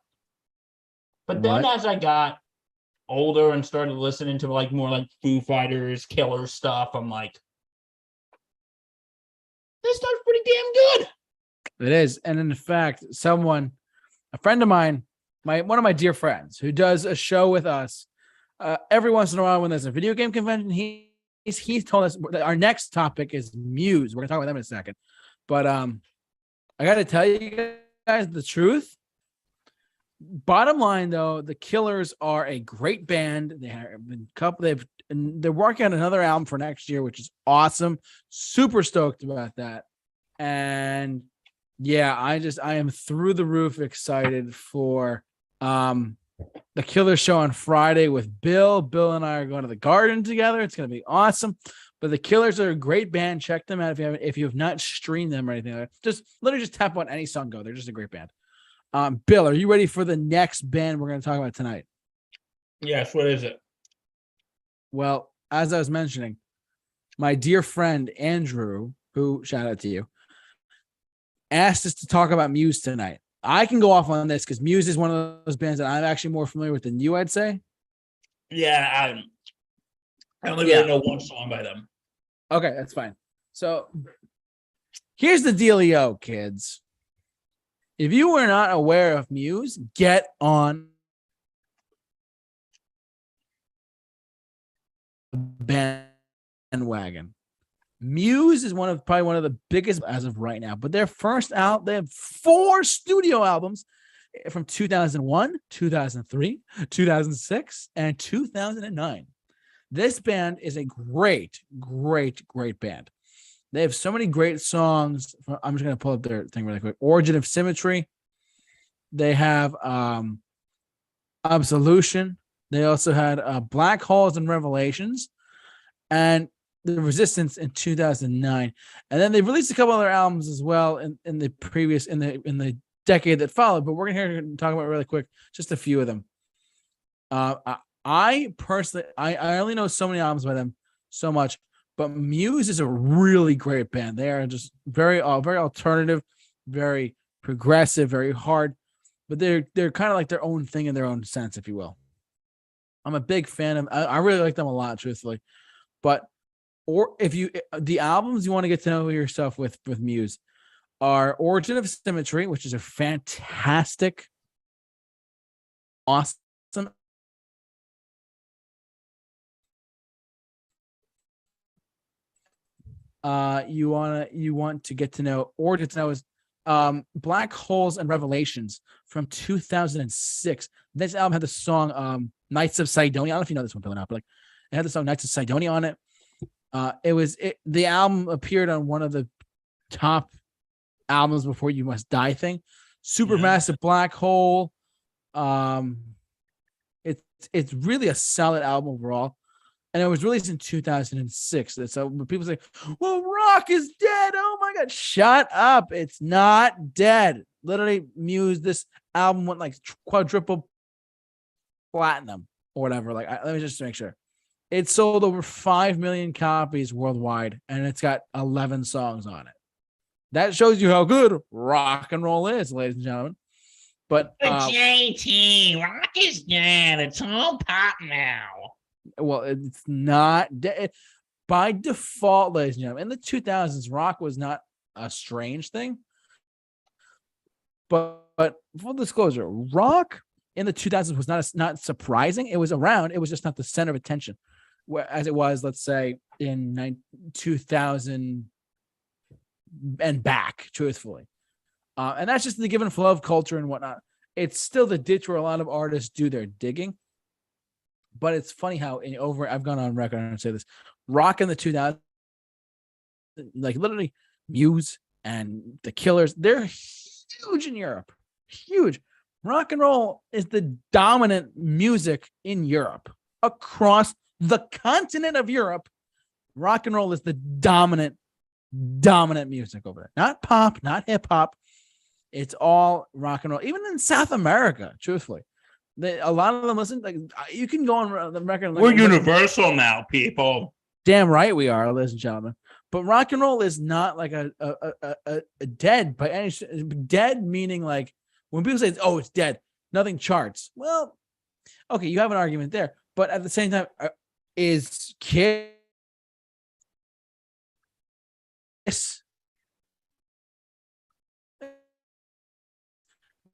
then as I got older and started listening to like more like Foo Fighters, Killer stuff, I'm like, this stuff's pretty damn good. It is. And in fact, a friend of mine, one of my dear friends who does a show with us every once in a while when there's a video game convention, he's told us that our next topic is Muse. We're gonna talk about them in a second. But I gotta tell you guys the truth. Bottom line, though, the Killers are a great band. They're working on another album for next year, which is awesome. Super stoked about that. And yeah, I am through the roof excited for the Killers show on Friday with Bill. Bill and I are going to the Garden together. It's going to be awesome. But the Killers are a great band. Check them out if you have not streamed them or anything like that. Just literally just tap on any song. Go. They're just a great band. Bill, are you ready for the next band we're going to talk about tonight? Yes. What is it? Well, as I was mentioning, my dear friend Andrew, who shout out to you, asked us to talk about Muse tonight. I can go off on this because Muse is one of those bands that I'm actually more familiar with than you, I'd say. Yeah, I only really know one song by them. Okay, that's fine. So here's the dealio, kids. If you were not aware of Muse, get on bandwagon. Muse is probably one of the biggest as of right now, but their first out, they have 4 studio albums from 2001, 2003, 2006, and 2009. This band is a great band. They have so many great songs. I'm just going to pull up their thing really quick. Origin of Symmetry. They have Absolution. They also had Black Holes and Revelations. And The Resistance in 2009. And then they released a couple other albums as well in the decade that followed. But we're going to talk about really quick, just a few of them. I personally, I only know so many albums by them, so much. But Muse is a really great band. They are just very alternative, very progressive, very hard. But they're kind of like their own thing in their own sense, if you will. I'm a big fan of. I really like them a lot, truthfully. But the albums you want to get to know yourself with Muse are Origin of Symmetry, which is a fantastic, awesome you want to get to know or get to know is Black Holes and Revelations from 2006. This album had the song Knights of Sidonia. I don't know if you know this one, Bill, or not, but like it had the song Knights of Sidonia on it. The album appeared on one of the top albums before You Must Die thing. Supermassive Black Hole. It's really a solid album overall. And it was released in 2006. So when people say, well, rock is dead. Oh my God. Shut up. It's not dead. Literally, Muse, this album went like quadruple platinum or whatever. Like, let me just make sure. It sold over 5 million copies worldwide, and it's got 11 songs on it. That shows you how good rock and roll is, ladies and gentlemen. But JT, rock is dead. It's all pop now. Well, it's not dead by default, ladies and gentlemen. In the 2000s, rock was not a strange thing. But full disclosure, rock in the 2000s was not surprising. It was around. It was just not the center of attention, as it was, let's say, in 2000 and back, truthfully. And that's just the given flow of culture and whatnot. It's still the ditch where a lot of artists do their digging. But it's funny how I've gone on record and say this, rock in the 2000s, like literally Muse and the Killers, they're huge in Europe. Huge. Rock and roll is the dominant music in Europe. Across the continent of Europe, rock and roll is the dominant music over there. Not pop, not hip hop. It's all rock and roll. Even in South America, truthfully. A lot of them listen. Like you can go on the record. We're universal now, people. Damn right we are, ladies and gentlemen. But rock and roll is not like a dead by any dead meaning like when people say, "Oh, it's dead," nothing charts. Well, okay, you have an argument there, but at the same time, is Kiss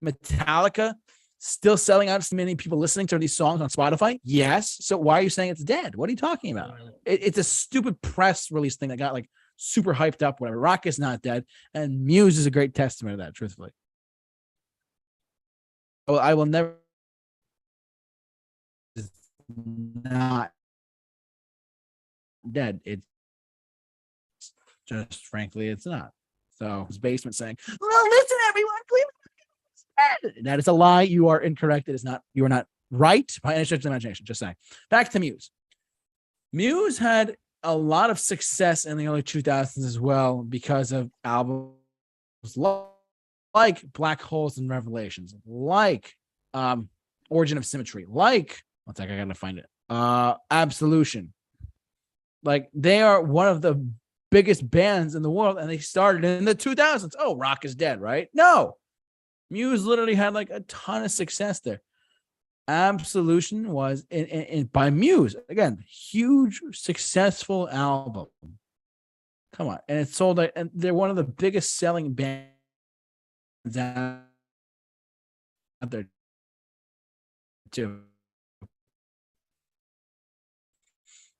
Metallica still selling out so many people listening to these songs on Spotify? Yes. So why are you saying it's dead? What are you talking about? It's a stupid press release thing that got like super hyped up, whatever. Rock is not dead. And Muse is a great testament of that, truthfully. Well, I will never. It's not dead. It's just, frankly, it's not. So his basement saying, well, listen, everyone, that is a lie. You are incorrect. It is not. You are not right by any stretch of the imagination. Just saying. Back to Muse. Muse had a lot of success in the early 2000s as well because of albums like Black Holes and Revelations, like Origin of Symmetry, like one second, I gotta find it. Absolution. Like they are one of the biggest bands in the world, and they started in the 2000s. Oh, rock is dead, right? No. Muse literally had like a ton of success there. Absolution was in by Muse. Again, huge, successful album. Come on. And it sold like, and they're one of the biggest selling bands out there too.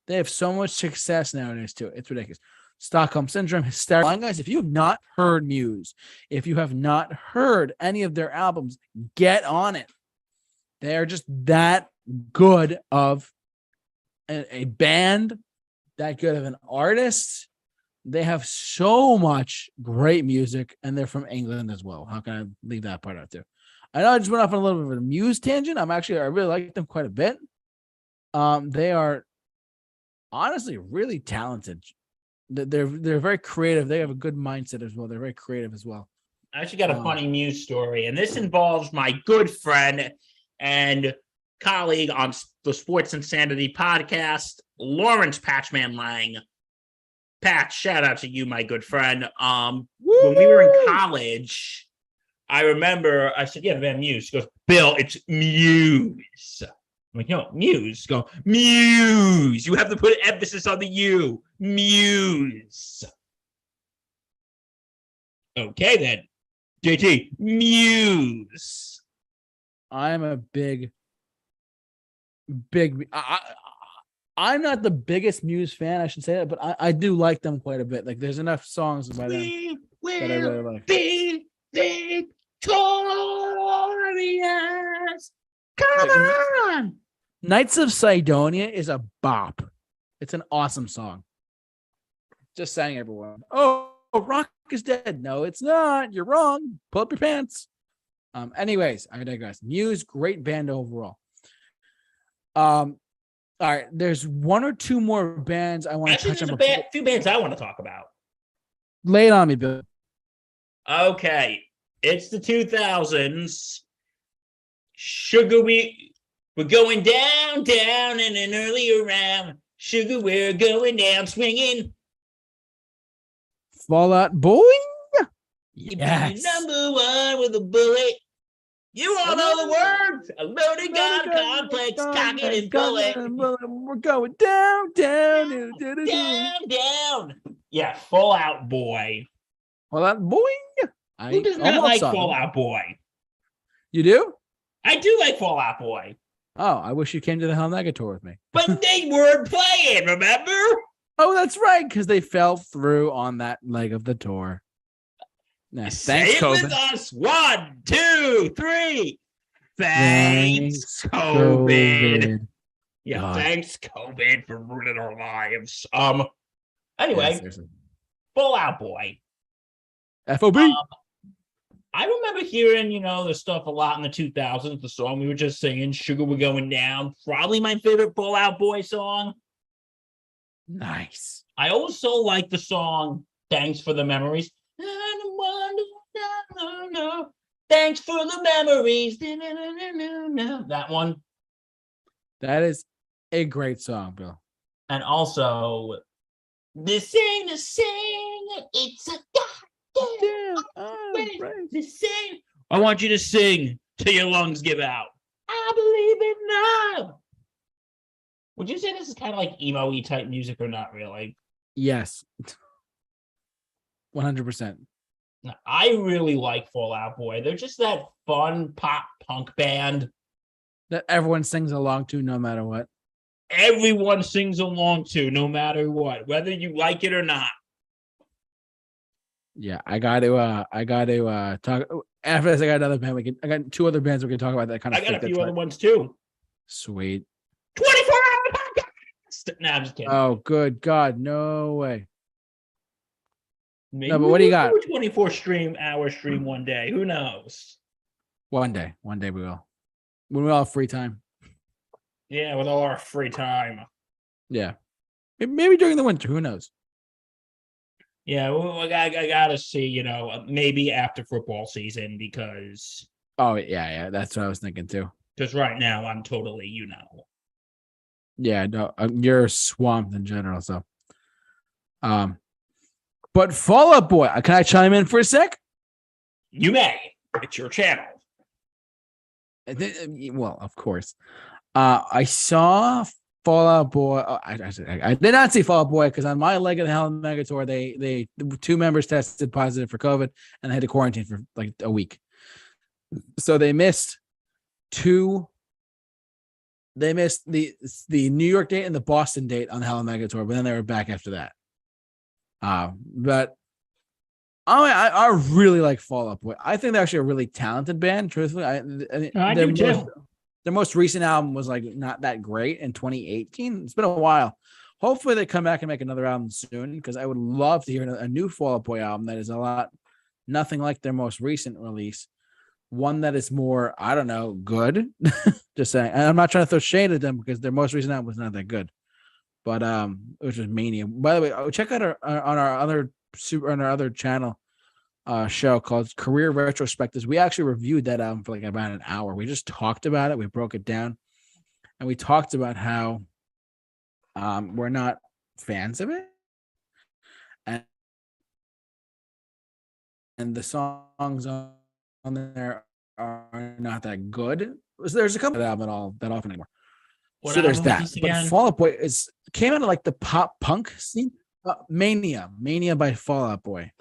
They have so much success nowadays too. It's ridiculous. Stockholm Syndrome, Hysteria. Guys, if you have not heard Muse, if you have not heard any of their albums, get on it. They are just that good of a band, that good of an artist. They have so much great music, and they're from England as well. How can I leave that part out too? I know I just went off on a little bit of a Muse tangent. I really like them quite a bit. They are honestly really talented. They're very creative. They have a good mindset as well. They're very creative as well. I actually got a funny Muse story, and this involves my good friend and colleague on the Sports Insanity podcast, Lawrence Patchman Lang. Patch, shout out to you, my good friend. When we were in college, I remember I said, "Yeah, man, Muse." He goes, "Bill, it's Muse." I'm like, "No, Muse." Go, "Muse." You have to put emphasis on the U. Muse. Okay, then. JT, Muse. I'm a big. I'm not the biggest Muse fan, I should say that, but I do like them quite a bit. Like, there's enough songs by them that I really like. Be victorious. Come on. Knights of Sidonia is a bop. It's an awesome song. Just saying, everyone. Oh, rock is dead. No, it's not. You're wrong. Pull up your pants. Anyways, I digress. Muse, great band overall. All right, there's one or two more bands I want to touch on. There's a few bands I want to talk about. Lay it on me, Bill. Okay, it's the 2000s. Sugar, we're going down, down, and an earlier round. Sugar, we're going down, swinging. Fall Out Boy. Yes. Number one with a bullet. You all know the words. A loaded gun, complex, cocking and pulling. We're going down, down, down. Yeah, Fall Out Boy. Fall Out Boy. Who does not like Fall Out Boy? You do? I do like Fall Out Boy. Oh, I wish you came to the Hell Mega Tour with me. But they weren't playing, remember? Oh, that's right, because they fell through on that leg of the tour. Nah, thanks, COVID. With us. 1, 2, 3. Thanks, COVID. Yeah, God. Thanks, COVID, for ruining our lives. Anyway, Fall Out Boy. FOB. I remember hearing, the stuff a lot in the 2000s. The song we were just singing, "Sugar We're Going Down," probably my favorite Fall Out Boy song. Nice. I also like the song "Thanks for the Memories." Thanks for the memories. That one. That is a great song, Bill. And also, this ain't a sing, it's a goddamn. Right. This ain't. I want you to sing till your lungs give out. I believe in love. Would you say this is kind of like emo-y type music or not really? Yes. 100%. I really like Fall Out Boy. They're just that fun pop punk band that everyone sings along to no matter what. Everyone sings along to no matter what, whether you like it or not. Yeah, I got to talk after this. I got another band. I got two other bands we can talk about that kind of. I got a few other ones too. Sweet. 24-hour podcast. Nah, I'm just kidding. Oh, good God, no way. Maybe no, but what do you got? 24-hour stream one day. Who knows? One day we will. When we all have free time. Yeah, with all our free time. Yeah, maybe during the winter. Who knows? Yeah, well, I gotta see. Maybe after football season because. Oh yeah, that's what I was thinking too. Because right now I'm totally, Yeah, no, you're swamped in general. So, but Fall Out Boy, can I chime in for a sec? You may. It's your channel. Well, of course. I saw Fall Out Boy. I did not see Fall Out Boy because on my leg of the Hell Mega Tour, the two members tested positive for COVID and they had to quarantine for like a week. So they missed They missed the New York date and the Boston date on the Hell Mega Tour, but then they were back after that. But I really like Fall Out Boy. I think they're actually a really talented band. Truthfully, I do too. Their most recent album was like not that great in 2018. It's been a while. Hopefully they come back and make another album soon because I would love to hear a new Fall Out Boy album that is nothing like their most recent release. One that is more, I don't know, good. Just saying. And I'm not trying to throw shade at them because their most recent album was not that good. But which was Mania. By the way, check out our other channel show called Career Retrospectives. We actually reviewed that album for like about an hour. We just talked about it. We broke it down, and we talked about how we're not fans of it, and the songs on there are not that good. There's a couple of albums that often anymore. So there's that. But Fall Out Boy came out of like the pop punk scene. Mania by Fall Out Boy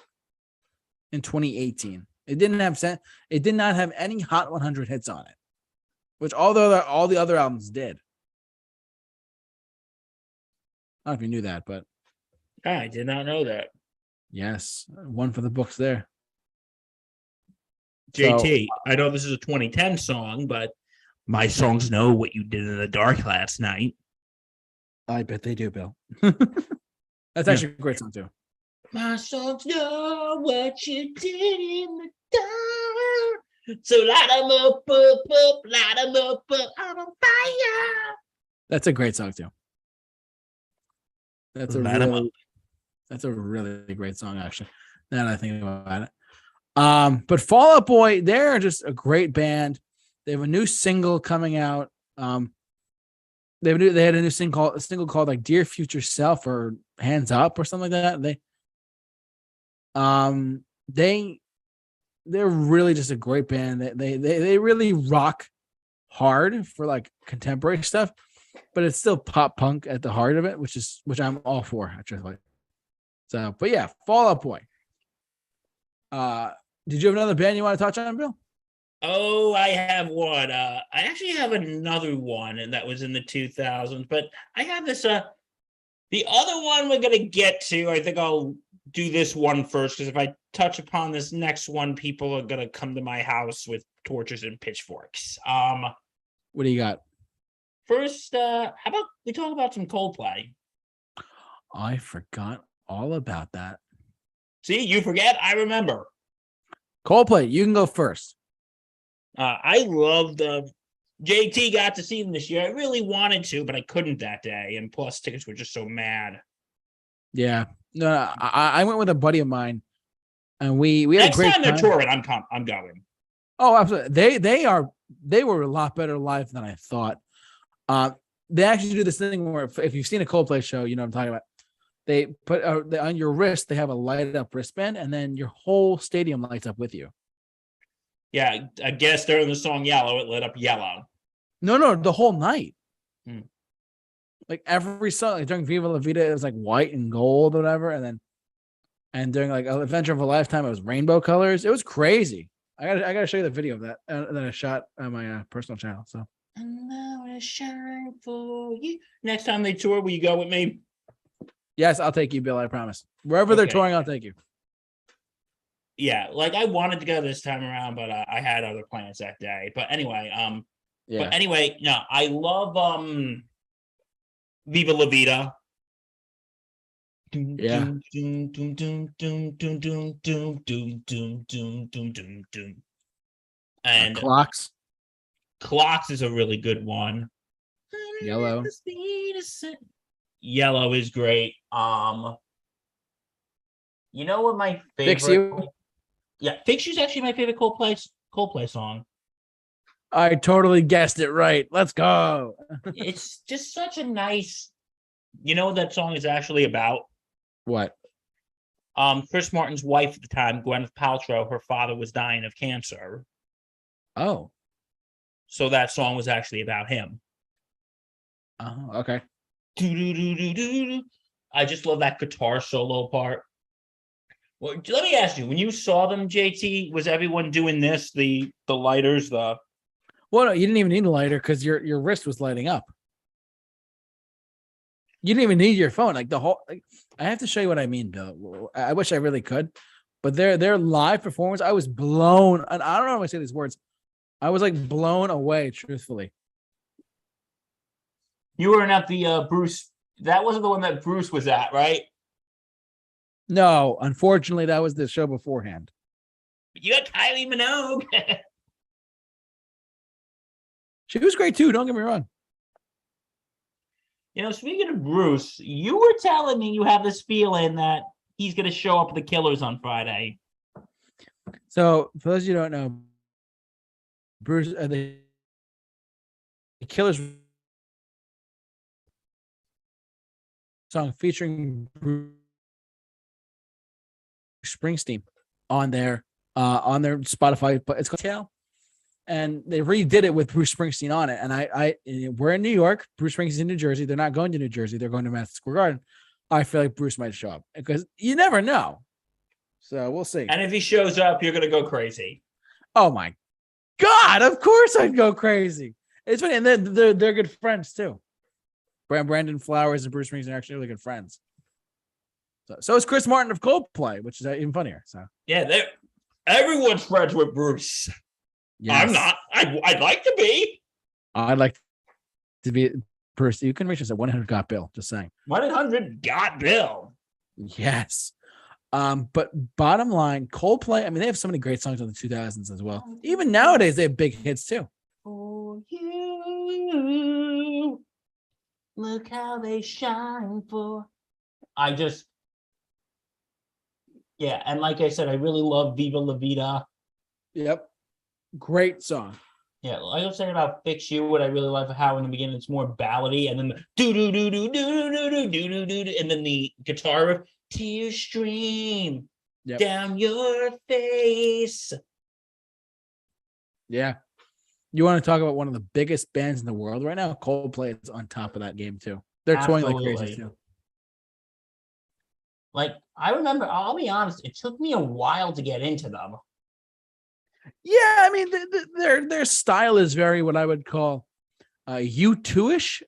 in 2018. It did not have any Hot 100 hits on it, which all the other albums did. don't know if you knew that, but I did not know that. yes, one for the books there. JT, I know this is a 2010 song, but my songs know what you did in the dark last night. I bet they do, Bill. That's actually a great song too. My songs know what you did in the dark. So light them up, light them up, I'm on fire. That's a great song too. That's a really great song, actually. Now that I think about it. But Fall Out Boy, they're just a great band. They have a new single coming out. They had a new single called like Dear Future Self or Hands Up or something like that. They're really just a great band. They really rock hard for like contemporary stuff, but it's still pop punk at the heart of it, which I'm all for, actually. So, but yeah, Fall Out Boy. Did you have another band you want to touch on, Bill? Oh, I have one. I actually have another one, and that was in the 2000s. But I have this. The other one we're gonna get to. I think I'll do this one first, because if I touch upon this next one, people are gonna come to my house with torches and pitchforks. What do you got? First, how about we talk about some Coldplay? I forgot all about that. See, you forget, I remember. Coldplay, you can go first. I loved JT got to see them this year. I really wanted to, but I couldn't that day. And plus, tickets were just so mad. Yeah. No, I went with a buddy of mine, and we had next a great time they're touring, I'm going. Oh, absolutely. They were a lot better live than I thought. They actually do this thing where if you've seen a Coldplay show, you know what I'm talking about. They put on your wrist, they have a light up wristband, and then your whole stadium lights up with you. Yeah, I guess during the song Yellow, it lit up yellow. No, the whole night. Like every song, like during Viva La Vida, it was like white and gold or whatever. And during like Adventure of a Lifetime, it was rainbow colors. It was crazy. I gotta show you the video of that that I shot on my personal channel. So and now I shine for you. Next time they tour, will you go with me? Yes, I'll take you, Bill. I promise. Wherever they're touring, I'll take you. Yeah, like I wanted to go this time around, but I had other plans that day. But anyway, no, I love Viva La Vida. Yeah. And Clocks. Clocks is a really good one. Yellow. Yellow is great. You know what my favorite? Fix You. Yeah, Fix You's actually my favorite Coldplay song. I totally guessed it right. Let's go. It's just such a nice. You know what that song is actually about? What? Chris Martin's wife at the time, Gwyneth Paltrow, her father was dying of cancer. Oh. So that song was actually about him. Oh, okay. I just love that guitar solo part. Well, let me ask you, when you saw them, JT, was everyone doing this? The lighters, Well, no, you didn't even need a lighter because your wrist was lighting up. You didn't even need your phone. Like the whole, I have to show you what I mean, Bill. I wish I really could, but their live performance, I was blown. And I don't know how I say these words. I was like blown away, truthfully. You weren't at the Bruce. That wasn't the one that Bruce was at, right? No, unfortunately, that was the show beforehand. You got Kylie Minogue. She was great too. Don't get me wrong. You know, speaking of Bruce, you were telling me you have this feeling that he's going to show up at the Killers on Friday. So, for those of you who don't know, Bruce, the Killers song featuring Bruce Springsteen on their Spotify, but it's called Tale. And they redid it with Bruce Springsteen on it. And we're in New York. Bruce Springsteen's in New Jersey. They're not going to New Jersey. They're going to Madison Square Garden. I feel like Bruce might show up because you never know. So we'll see. And if he shows up, you're going to go crazy. Oh my God. Of course I'd go crazy. It's funny. And they're good friends too. Brandon Flowers and Bruce Springsteen are actually really good friends. So is Chris Martin of Coldplay, which is even funnier. So yeah, everyone's friends with Bruce. Yes. I'm not. I'd like to be. I'd like to be. Bruce, you can reach us at 100 Got Bill. Just saying. 100 Got Bill. Yes. But bottom line, Coldplay, I mean, they have so many great songs on the 2000s as well. Even nowadays, they have big hits too. For you, look how they shine for. Yeah, and like I said, I really love Viva La Vida. Yep. Great song. Yeah, like I was saying about Fix You, what I really love how in the beginning it's more ballady, and then the do-do-do-do-do-do-do-do-do-do, and then the guitar riff, tears stream down your face. Yeah. You want to talk about one of the biggest bands in the world right now? Coldplay is on top of that game too. They're touring like crazy too. Like, I remember, I'll be honest, it took me a while to get into them. Yeah, I mean, their style is very what I would call U2-ish.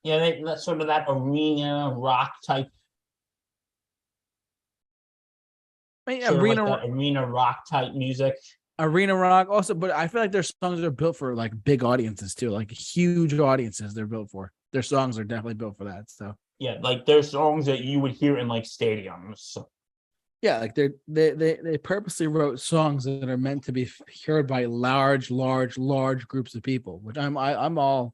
Yeah, that's sort of that arena rock type. I mean, arena rock type music. Arena rock also, but I feel like their songs are built for like big audiences too, like huge audiences they're built for. Their songs are definitely built for that. So yeah, like there's songs that you would hear in like stadiums. Yeah, like they purposely wrote songs that are meant to be heard by large groups of people, which I'm all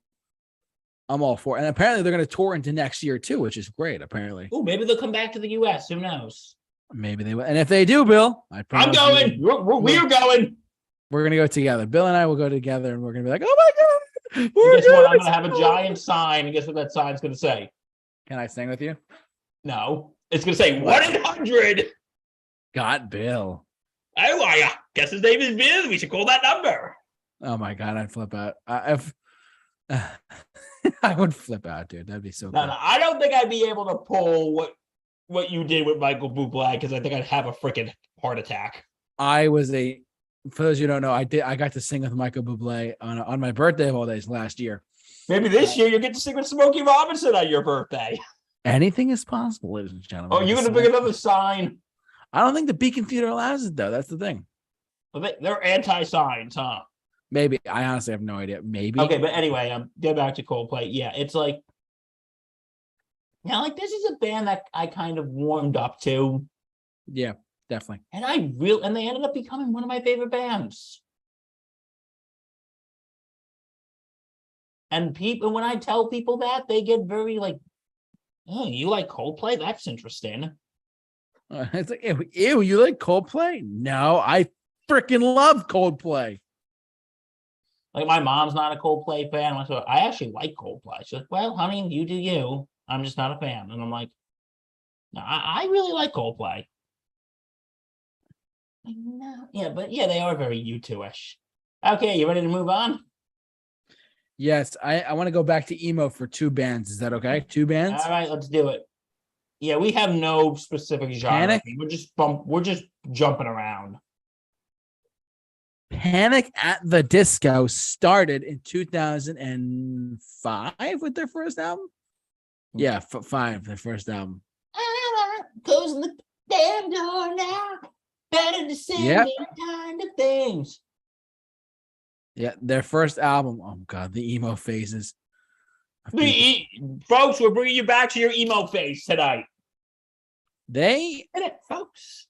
for. And apparently they're going to tour into next year too, which is great. Apparently. Oh, maybe they'll come back to the U.S. Who knows? Maybe they will. And if they do, Bill, I'm going. We're going. We're going to go together. Bill and I will go together, and we're going to be like, oh my God. Guess what? I'm going to have a giant sign, and guess what that sign's going to say? Can I sing with you? No. It's going to say 100. Got Bill. Oh, I guess his name is Bill. We should call that number. Oh my God, I'd flip out. I would flip out, dude. That'd be so cool. No, I don't think I'd be able to pull what you did with Michael Bublé, because I think I'd have a freaking heart attack. For those of you who don't know, I got to sing with Michael Bublé on my birthday of all days last year. Maybe this year you'll get to sing with Smokey Robinson on your birthday. Anything is possible, ladies and gentlemen. Oh, you're going to bring another sign? I don't think the Beacon Theater allows it, though. That's the thing. Well, they're anti-signs, huh? Maybe. I honestly have no idea. Maybe. Okay, but anyway, get back to Coldplay. Yeah, it's like, like this is a band that I kind of warmed up to. Yeah, definitely. And they ended up becoming one of my favorite bands. And when I tell people that, they get very like, oh, you like Coldplay? That's interesting. It's like, ew, you like Coldplay? No, I freaking love Coldplay. Like, my mom's not a Coldplay fan. I actually like Coldplay. She's like, well, honey, you do you. I'm just not a fan. And I'm like, no, I really like Coldplay. Like, no. Yeah, but yeah, they are very U2-ish. Okay, you ready to move on? Yes, I want to go back to emo for two bands. Is that okay? Two bands? All right, let's do it. Yeah, we have no specific genre. Panic? We're just jumping around. Panic at the Disco started in 2005 with their first album. Yeah, 5, their first album. Closing the damn door now. Better to say kind of things. Yeah, their first album. Oh God, the emo phases. Folks, we're bringing you back to your emo phase tonight. Folks.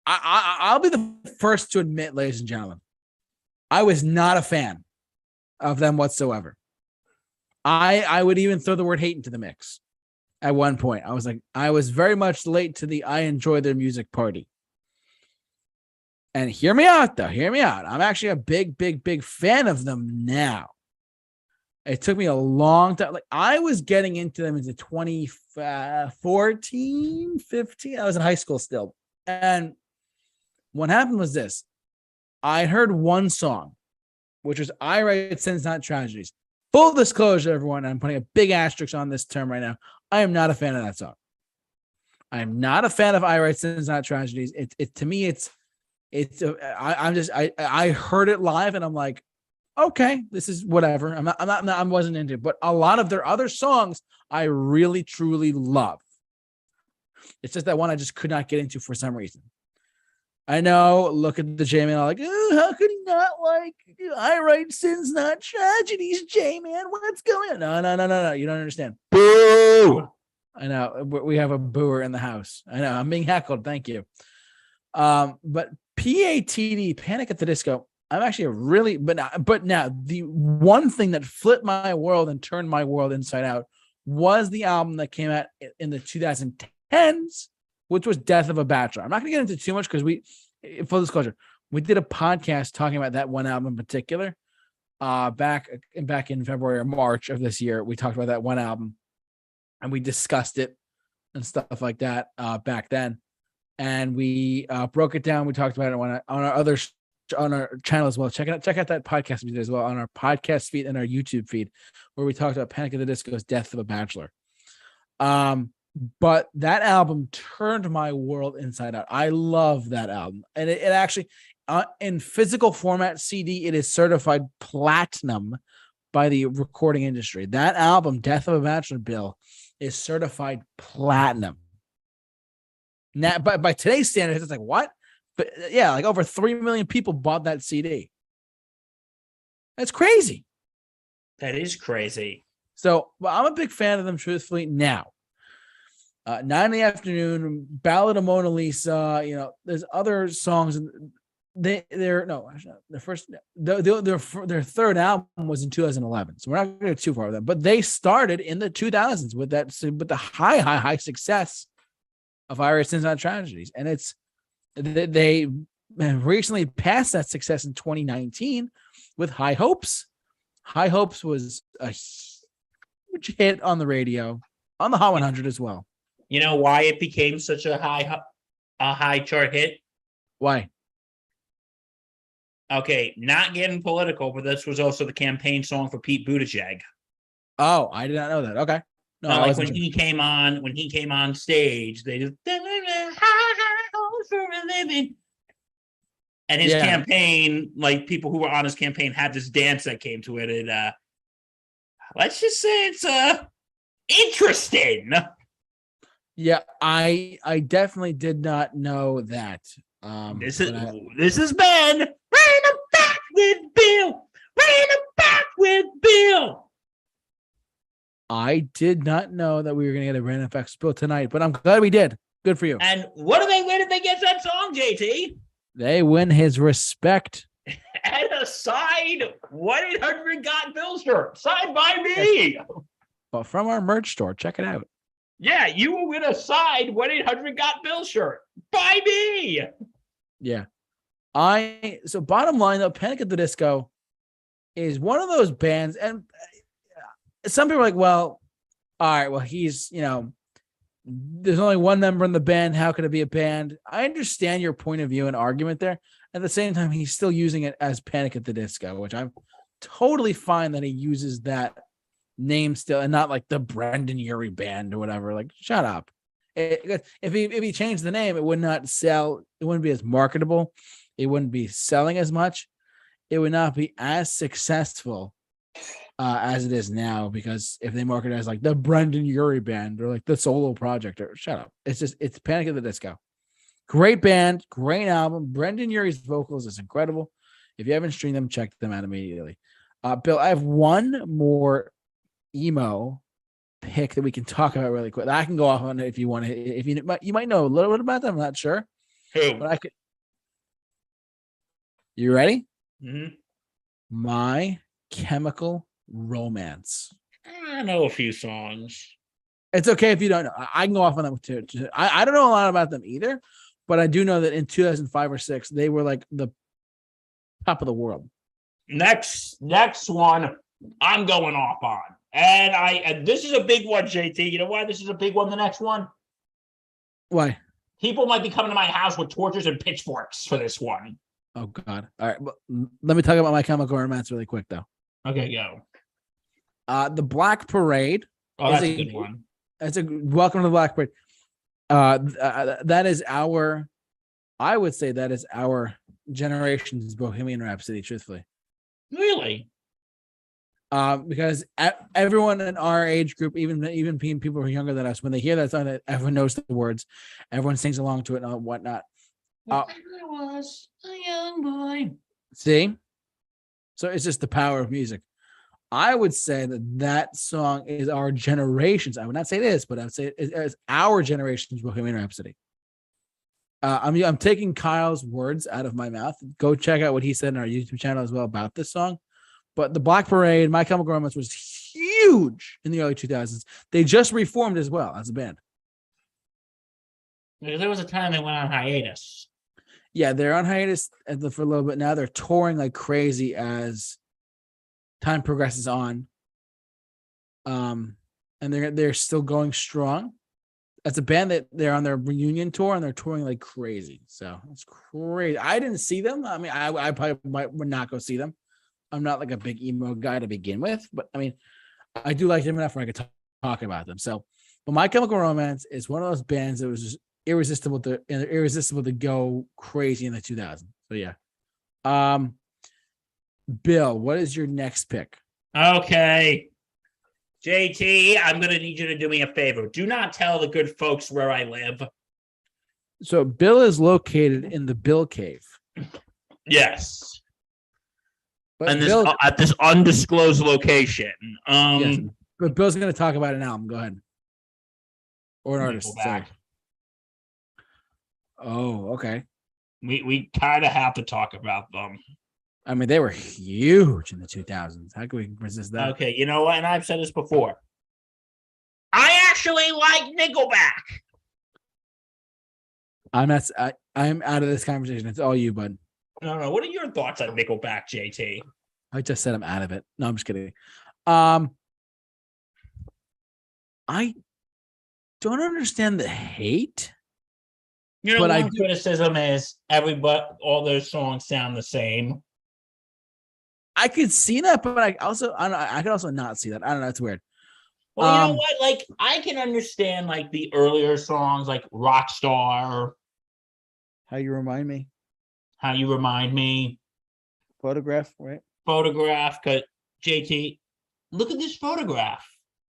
I'll be the first to admit, ladies and gentlemen, I was not a fan of them whatsoever. I would even throw the word hate into the mix. At one point, I was very much late to the I enjoy their music party. And hear me out, though. Hear me out. I'm actually a big fan of them now. It took me a long time. Like, I was getting into them into 2014, 15. I was in high school still. And what happened was this. I heard one song, which was I Write Sins, Not Tragedies. Full disclosure, everyone, I'm putting a big asterisk on this term right now. I am not a fan of that song. I am not a fan of I Write Sins, Not Tragedies. I heard it live and I'm like, okay, this is whatever. I wasn't into it, but a lot of their other songs I really truly love. It's just that one I just could not get into for some reason. I know. Look at the J-Man. Like, oh, how could he not like? I write sins, not tragedies. J-Man, what's going on? No. You don't understand. Boo! I know. We have a booer in the house. I know. I'm being heckled. Thank you. But PATD, Panic at the Disco. I'm actually but now the one thing that flipped my world and turned my world inside out was the album that came out in the 2010s, which was Death of a Bachelor. I'm not going to get into too much because full disclosure, we did a podcast talking about that one album in particular. Back in February or March of this year, we talked about that one album and we discussed it and stuff like that back then. And we broke it down. We talked about it on our channel as well. Check out that podcast we did as well on our podcast feed and our YouTube feed, where we talked about Panic at the Disco's Death of a Bachelor. But that album turned my world inside out. I love that album. And it actually, in physical format CD, it is certified platinum by the recording industry. That album, Death of a Bachelor, Bill, is certified platinum. Now, by today's standards, it's like, what? But yeah, like over 3 million people bought that CD. That's crazy. That is crazy. So, well, I'm a big fan of them, truthfully, now. 9 in the Afternoon, Ballad of Mona Lisa, there's other songs. Their third album was in 2011. So we're not going to get too far with them, but they started in the 2000s with the high success of I Write Sins Not Tragedies. And they recently passed that success in 2019 with High Hopes. High Hopes was a huge hit on the radio, on the Hot 100 as well. You know why it became such a high chart hit? Why? Okay, not getting political, but this was also the campaign song for Pete Buttigieg. Oh, I did not know that. Okay. No, like when he came on stage, they just for a living. And his campaign, like people who were on his campaign had this dance that came to it. And let's just say it's interesting. Yeah, I definitely did not know that. This has been Bring It Back with Bill. Bring It Back with Bill. I did not know that we were going to get a random facts Bill tonight, but I'm glad we did. Good for you. And where did they get that song, JT? They win his respect. And a signed 1-800-GOT-BILL shirt, signed by me. But from our merch store, check it out. Yeah, you will win a signed 1-800-GOT-BILL shirt by me. Yeah. So bottom line though, Panic at the Disco is one of those bands, and some people are like, well, all right, well, he's, there's only one member in the band. How could it be a band? I understand your point of view and argument there. At the same time, he's still using it as Panic at the Disco, which I'm totally fine that he uses that name still and not like the Brendan Urie Band or whatever. Like, shut up. If he changed the name, it would not sell. It wouldn't be as marketable. It wouldn't be selling as much. It would not be as successful as it is now, because if they market it as like the Brendan Urie Band or like the solo project, or shut up. It's Panic at the Disco. Great band, great album. Brendan Urie's vocals is incredible. If you haven't streamed them, check them out immediately. Bill, I have one more emo pick that we can talk about really quick. I can go off on it if you want to. If you might know a little bit about them. I'm not sure. Who? But I could. You ready? Mm-hmm. My Chemical Romance. I know a few songs. It's okay if you don't know. I can go off on them too. I don't know a lot about them either, but I do know that in 2005 or 6, they were like the top of the world. Next one, I'm going off on. And this is a big one, JT. You know why this is a big one, the next one? Why? People might be coming to my house with torches and pitchforks for this one. Oh, God. All right. Well, let me talk about My Chemical Romance really quick, though. Okay, go. The Black Parade. Oh, that's a good one. That's a welcome to the Black Parade. That is I would say that is our generation's Bohemian Rhapsody, truthfully. Really? Because everyone in our age group, even people who are younger than us, when they hear that song, that everyone knows the words, everyone sings along to it and whatnot. I was a young boy. See, so it's just the power of music. I would say that song is our generation's. I would not say this, but I would say it's our generation's Bohemian Rhapsody. I'm taking Kyle's words out of my mouth. Go check out what he said in our YouTube channel as well about this song. But the Black Parade, My Chemical Romance was huge in the early 2000s. They just reformed as well as a band. There was a time they went on hiatus. Yeah, they're on hiatus for a little bit now. They're touring like crazy as time progresses on. And they're still going strong. As a band that they're on their reunion tour and they're touring like crazy. So it's crazy. I didn't see them. I mean, I probably would not go see them. I'm not like a big emo guy to begin with, but I mean, I do like them enough where I could talk about them. So, but My Chemical Romance is one of those bands that was just irresistible to go crazy in the 2000s. So yeah. Bill, what is your next pick? Okay. JT, I'm going to need you to do me a favor. Do not tell the good folks where I live. So Bill is located in the Bill Cave. Yes. But And Bill, at this undisclosed location. yes, but Bill's going to talk about an album. Go ahead. Or an artist. Sorry. Oh, okay. We kind of have to talk about them. I mean, they were huge in the 2000s. How can we resist that? Okay, you know what? And I've said this before. I actually like Nickelback. I'm out of this conversation. It's all you, bud. No. What are your thoughts on Nickelback, JT? I just said I'm out of it. No, I'm just kidding. I don't understand the hate. You know, but one criticism is all their songs sound the same. I could see that, but I could also not see that. I don't know. It's weird. Well, you know what? Like, I can understand like the earlier songs, like Rockstar. How You Remind Me. Photograph, right? Photograph. Cause JT, look at this photograph.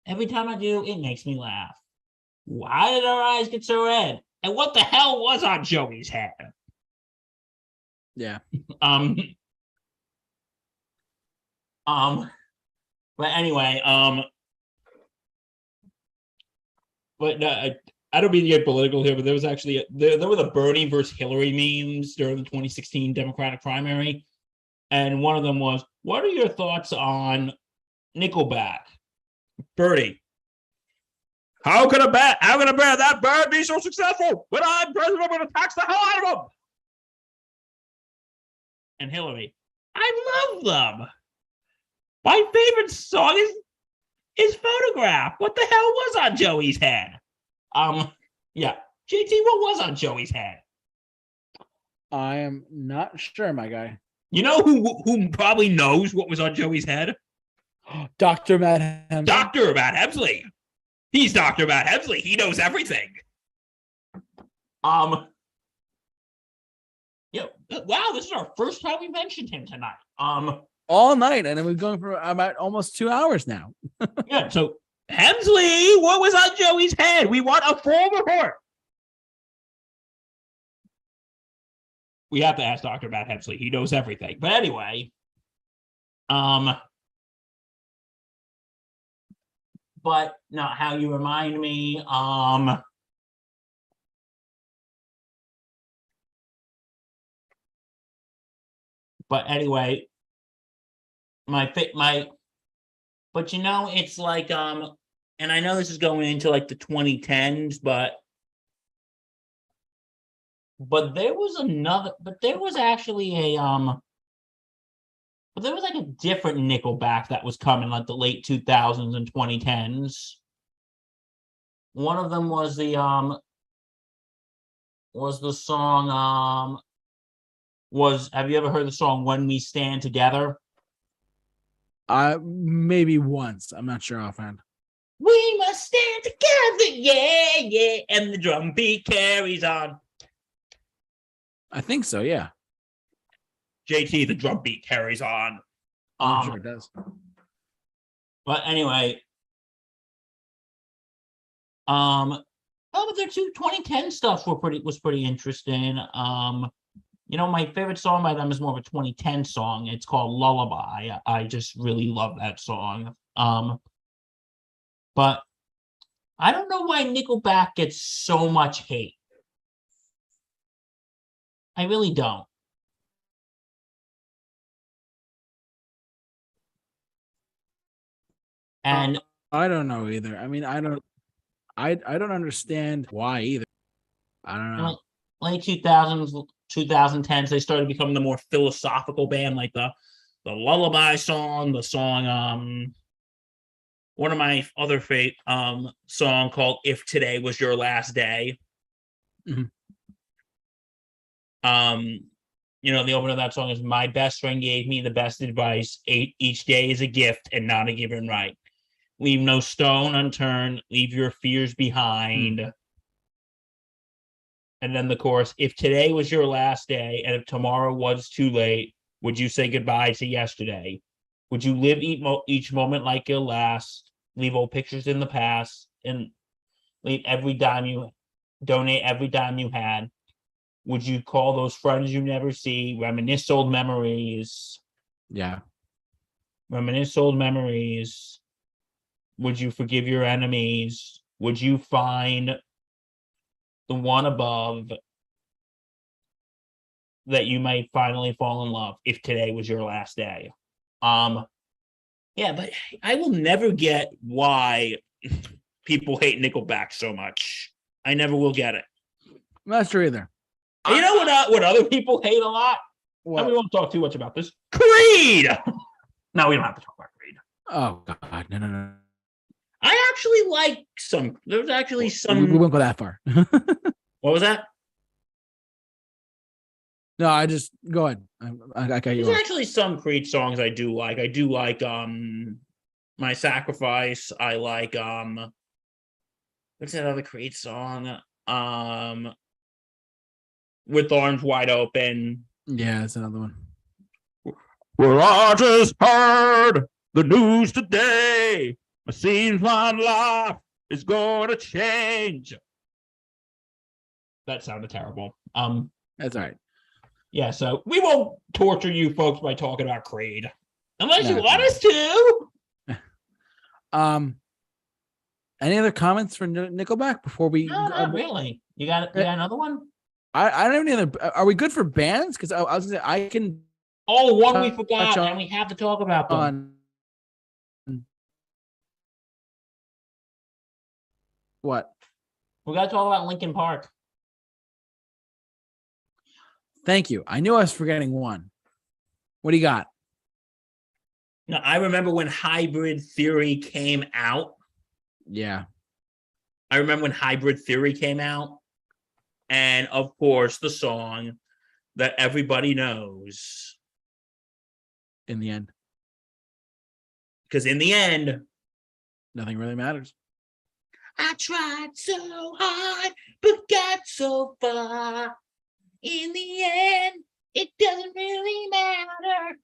Every time I do, it makes me laugh. Why did our eyes get so red? And what the hell was on Joey's head? Yeah. But anyway, but I don't mean to get political here, but there was actually there were the Bernie versus Hillary memes during the 2016 Democratic primary, and one of them was, "What are your thoughts on Nickelback?" Bernie, how could a band be so successful? When I'm president, I'm going to tax the hell out of them. And Hillary, I love them. My favorite song is Photograph. What the hell was on Joey's head? Yeah. JT, what was on Joey's head? I am not sure, my guy. You know who probably knows what was on Joey's head? Dr. Matt Hemsley. Dr. Matt Hemsley. He's Dr. Matt Hemsley. He knows everything. Yeah. Wow, this is our first time we mentioned him tonight. All night, and then we're going for about almost 2 hours now. Yeah, so Hemsley, what was on Joey's head? We want a full report. We have to ask Dr. Matt Hemsley. He knows everything. But anyway, but no, How You Remind Me, but anyway, but you know, it's like, and I know this is going into like the 2010s, but there was actually but there was like a different Nickelback that was coming like the late 2000s and 2010s. One of them was the song, have you ever heard the song When We Stand Together? Maybe once. I'm not sure offhand. We must stand together, yeah, and the drum beat carries on. I think so, yeah. JT, the drum beat carries on. I'm sure it does. But anyway, but their 2010 stuff was pretty interesting. My favorite song by them is more of a 2010 song. It's called Lullaby. I just really love that song. But I don't know why Nickelback gets so much hate. I really don't. And I don't know either. I mean, I don't understand why either. I don't know. late 2000s, 2010s, they started becoming the more philosophical band, like the Lullaby song, the song, one of my other favorite song called If Today Was Your Last Day. Mm-hmm. The opener of that song is my best friend gave me the best advice. Each day is a gift and not a given right. Leave no stone unturned, leave your fears behind. And then the chorus, if today was your last day and if tomorrow was too late, would you say goodbye to yesterday? Would you live each moment like your last, leave old pictures in the past, and leave donate every dime you had? Would you call those friends you never see, reminisce old memories? Yeah. Reminisce old memories. Would you forgive your enemies? Would you find the one above that you might finally fall in love if today was your last day? But I will never get why people hate Nickelback so much. I never will get it. That's true either. You know what other people hate a lot? What? And we won't talk too much about this. Creed! No, we don't have to talk about Creed. Oh, God. No. I actually like some. There's actually some. We won't go that far. What was that? No, I just go ahead. I got you. There's actually some Creed songs I do like. I do like My Sacrifice. I like what's that other Creed song? With Arms Wide Open. Yeah, that's another one. Well, I just heard the news today. It seems my life is going to change. That sounded terrible. That's all right. Yeah, so we won't torture you folks by talking about Creed. Unless you want us to. Any other comments for Nickelback before we No, not really. You got another one? I don't have any other. Are we good for bands? Because I was gonna say I can. Oh, one we forgot, and we have to talk about them. What? We got to talk about Linkin Park. Thank you. I knew I was forgetting one. What do you got? Now, I remember when Hybrid Theory came out. Yeah. I remember when Hybrid Theory came out. And, of course, the song that everybody knows. In the end. Because in the end, nothing really matters. I tried so hard, but got so far. In the end, it doesn't really matter.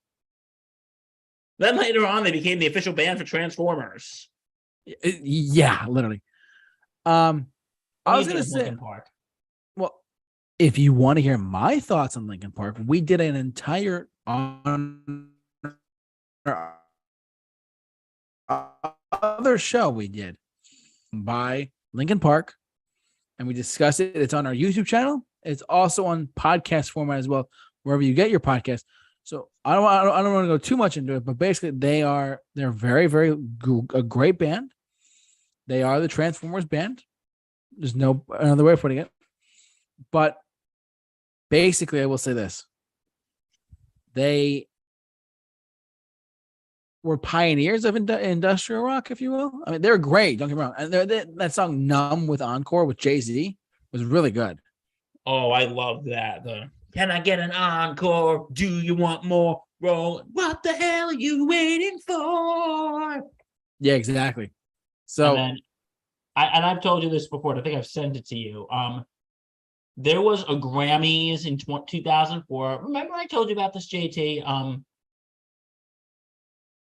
Then later on, they became the official band for Transformers. Yeah, literally. I was going to say, Linkin Park. Well, if you want to hear my thoughts on Linkin Park, we did an entire on other show we did by Linkin Park, and we discussed it. It's on our YouTube channel. It's also on podcast format as well, wherever you get your podcast. So I don't want to go too much into it, but basically they're very, very a great band. They are the Transformers band. There's no another way of putting it. But basically, I will say this: they were pioneers of industrial rock, if you will. I mean, they're great. Don't get me wrong. And that song "Numb" with Encore with Jay-Z was really good. Oh, I love that. Can I get an encore? Do you want more? Roll. What the hell are you waiting for? Yeah, exactly. So, and I've told you this before. I think I've sent it to you. There was a Grammys in 2004. Remember I told you about this, JT?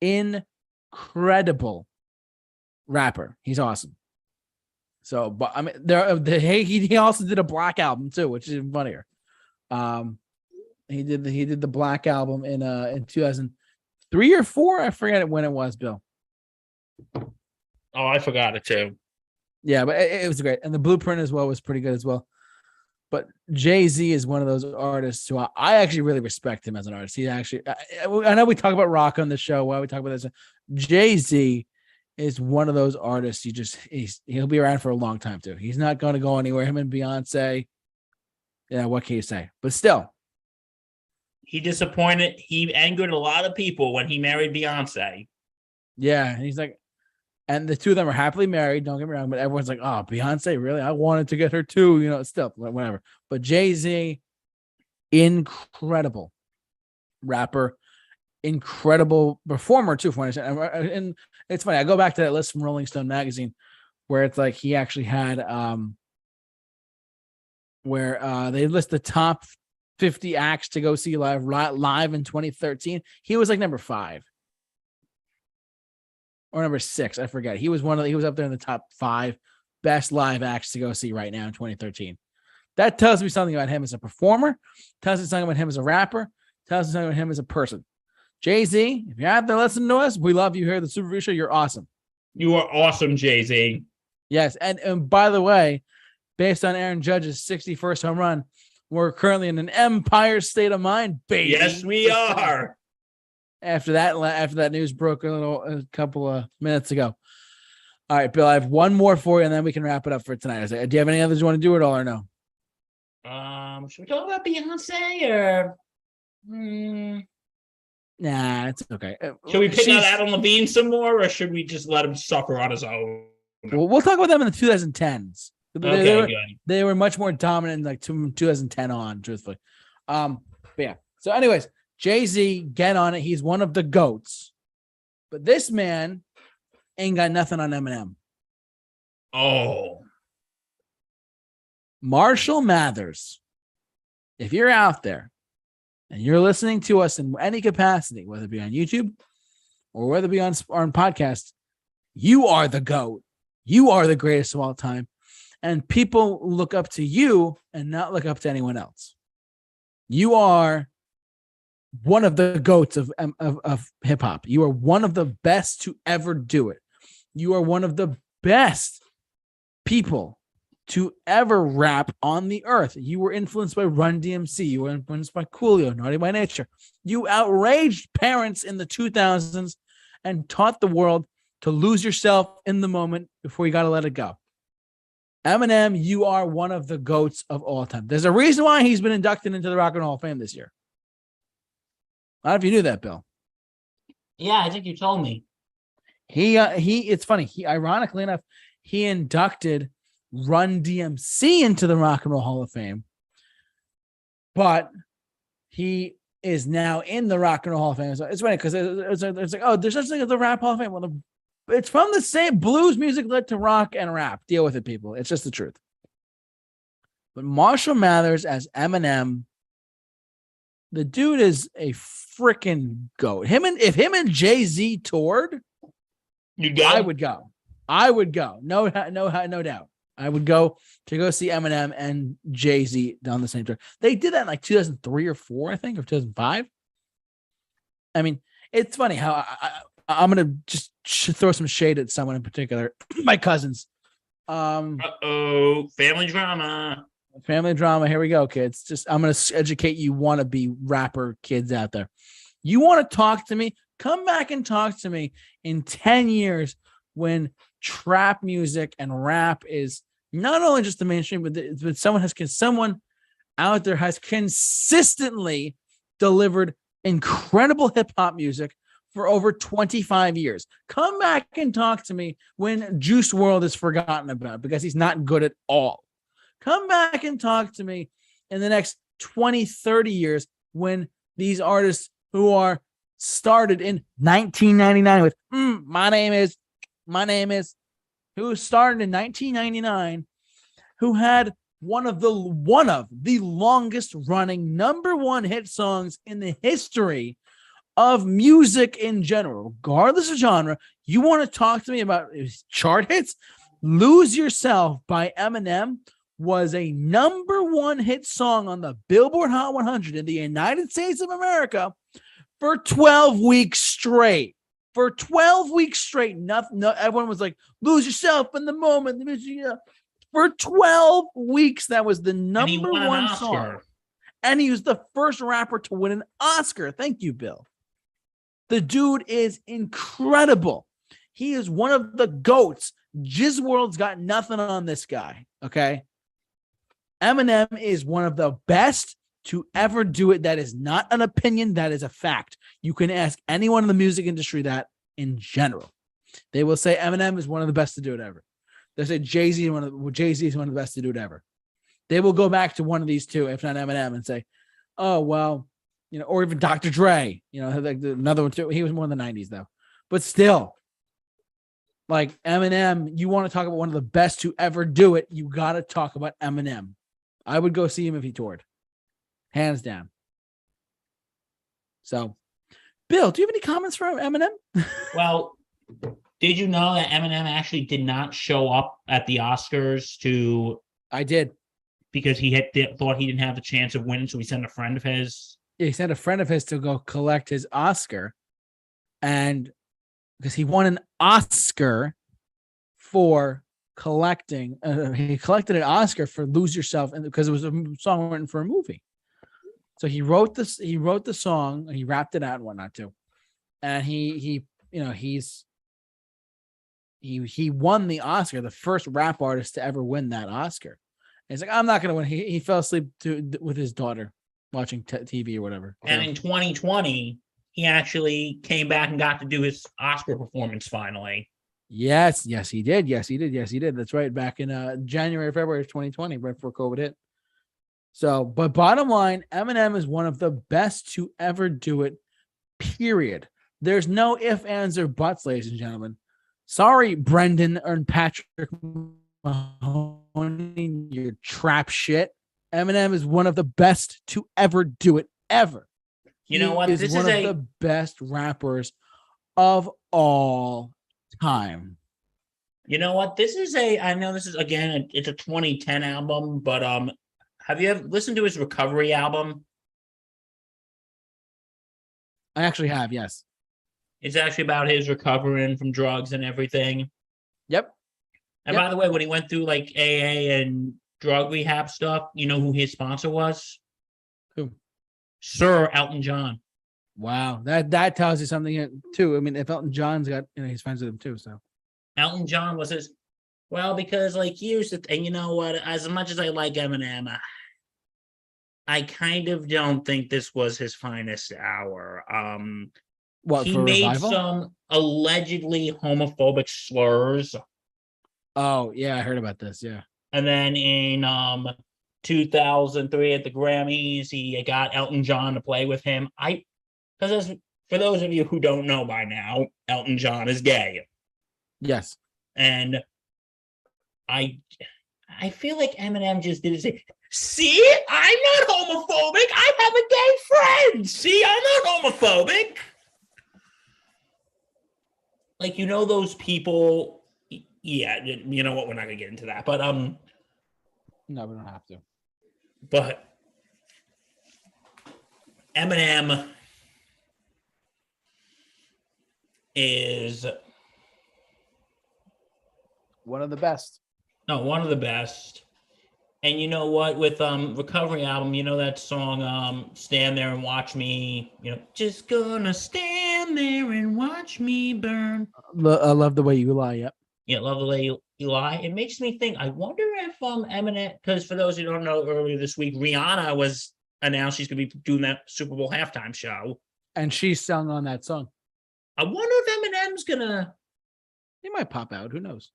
incredible rapper. He's awesome. So, but I mean, he also did a Black album too, which is even funnier. He did the Black album in 2003 or 4. I forget when it was, Bill. Oh, I forgot it too. Yeah, but it was great, and the Blueprint as well was pretty good as well. But Jay-Z is one of those artists who I actually really respect him as an artist. He actually, I know we talk about rock on the show. Why we talk about this? Jay-Z is one of those artists. He'll be around for a long time too. He's not going to go anywhere. Him and Beyonce. Yeah, what can you say? But still, he disappointed. He angered a lot of people when he married Beyonce. Yeah, and he's like, and the two of them are happily married. Don't get me wrong, but everyone's like, "Oh, Beyonce, really? I wanted to get her too." You know, still whatever. But Jay-Z, incredible rapper, incredible performer too. From what I understand. And it's funny. I go back to that list from Rolling Stone magazine, where it's like he actually had where they list the top 50 acts to go see live in 2013. He was like number 5 or number 6. I forget. He was he was up there in the top 5 best live acts to go see right now in 2013. That tells me something about him as a performer, tells me something about him as a rapper, tells me something about him as a person. Jay-Z, if you're out there listening to us, we love you here at the Super Review Show. You're awesome. You are awesome, Jay-Z. Yes. And by the way, based on Aaron Judge's 61st home run, we're currently in an Empire state of mind, baby. Yes, we are. After that news broke a couple of minutes ago. All right, Bill, I have one more for you, and then we can wrap it up for tonight. Do you have any others you want to do at all or no? Should we talk about Beyonce or? Nah, it's okay. Should we pick out Adam Levine some more, or should we just let him suffer on his own? We'll talk about them in the 2010s. Good. They were much more dominant like 2010 on, truthfully. But yeah. So, anyways, Jay-Z, get on it. He's one of the GOATs. But this man ain't got nothing on Eminem. Oh. Marshall Mathers. If you're out there and you're listening to us in any capacity, whether it be on YouTube or whether it be on podcast, you are the GOAT. You are the greatest of all time. And people look up to you and not look up to anyone else. You are one of the GOATs of hip hop. You are one of the best to ever do it. You are one of the best people to ever rap on the earth. You were influenced by Run DMC. You were influenced by Coolio, Naughty by Nature. You outraged parents in the 2000s and taught the world to lose yourself in the moment before you got to let it go. Eminem, you are one of the GOATs of all time. There's a reason why he's been inducted into the Rock and Roll Hall of Fame this year. I don't know if you knew that, Bill. Yeah, I think you told me. It's funny. He, ironically enough, he inducted Run DMC into the Rock and Roll Hall of Fame, but he is now in the Rock and Roll Hall of Fame. So it's funny because it's like, oh, there's such thing as the Rap Hall of Fame. Well, it's from the same blues music led to rock and rap. Deal with it, people. It's just the truth. But Marshall Mathers as Eminem, the dude is a freaking GOAT. If him and Jay-Z toured, You'd go? I would go. No doubt. I would go see Eminem and Jay-Z on the same tour. They did that in like 2003 or 4, I think, or 2005. I mean, it's funny how I'm going to just throw some shade at someone in particular. My cousins. Family drama. Family drama. Here we go, kids. I'm going to educate you wannabe rapper kids out there. You want to talk to me? Come back and talk to me in 10 years when trap music and rap is not only just the mainstream, but someone out there has consistently delivered incredible hip hop music for over 25 years. Come back and talk to me when Juice WRLD is forgotten about because he's not good at all. Come back and talk to me in the next 20, 30 years when these artists who are started in 1999 with my name is, who started in 1999, who had one of the longest running number 1 hit songs in the history of music in general, regardless of genre, you want to talk to me about chart hits? Lose Yourself by Eminem was a #1 hit song on the Billboard Hot 100 in the United States of America for 12 weeks straight. For 12 weeks straight, everyone was like, lose yourself in the moment. For 12 weeks, that was the #1 song. And he was the first rapper to win an Oscar. Thank you, Bill. The dude is incredible. He is one of the GOATs. Jizz World's got nothing on this guy, okay? Eminem is one of the best to ever do it. That is not an opinion. That is a fact. You can ask anyone in the music industry that in general. They will say Eminem is one of the best to do it ever. They say Jay-Z is one of the best to do it ever. They will go back to one of these two, if not Eminem, and say, oh, well, or even Dr. Dre, like another one too. He was more in the 90s though, but still, like Eminem, you want to talk about one of the best to ever do it. You got to talk about Eminem. I would go see him if he toured, hands down. So, Bill, do you have any comments for Eminem? Well, did you know that Eminem actually did not show up at the Oscars I did. Because he thought he didn't have the chance of winning, so he sent a friend of his. Yeah, he sent a friend of his to go collect his Oscar, and because he won an Oscar for collecting, he collected an Oscar for "Lose Yourself," and because it was a song written for a movie. So he wrote this. He wrote the song, and he rapped it out and whatnot too. And he won the Oscar, the first rap artist to ever win that Oscar. He's like, I'm not going to win. He fell asleep with his daughter watching TV or whatever. And in 2020, he actually came back and got to do his Oscar performance finally. Yes, he did. That's right. Back in January, February of 2020, right before COVID hit. So, but bottom line, Eminem is one of the best to ever do it, period. There's no ifs, ands, or buts, ladies and gentlemen. Sorry, Brendan and Patrick Mahoney, your trap shit. Eminem is one of the best to ever do it, ever. You know what? This is one of the best rappers of all time. You know what? I know this is, again, it's a 2010 album, but have you ever listened to his Recovery album? I actually have, yes. It's actually about his recovering from drugs and everything. Yep. And by the way, when he went through like AA and drug rehab stuff, you know who his sponsor was? Who? Sir Elton John. Wow. That tells you something too. I mean, if Elton John's got, he's friends with him too, so. Elton John was his, because like here's the thing, you know what? As much as I like Eminem, I kind of don't think this was his finest hour. He made Revival? Some allegedly homophobic slurs. Oh, yeah, I heard about this, yeah. And then in 2003 at the Grammys, he got Elton John to play with him. Because for those of you who don't know by now, Elton John is gay. Yes. And I feel like Eminem just did it. See, I'm not homophobic. I have a gay friend. See, I'm not homophobic. Like, those people. Yeah, you know what? We're not gonna get into that, but no, we don't have to. But Eminem is one of the best. No, one of the best. And you know what? With Recovery album, that song, Stand There and Watch Me, just gonna stand there and watch me burn. I love the way you lie, yep. Yeah, love the way you lie. It makes me think, I wonder if Eminem, because for those who don't know, earlier this week, Rihanna was announced she's going to be doing that Super Bowl halftime show. And she sung on that song. I wonder if Eminem's going to... He might pop out. Who knows?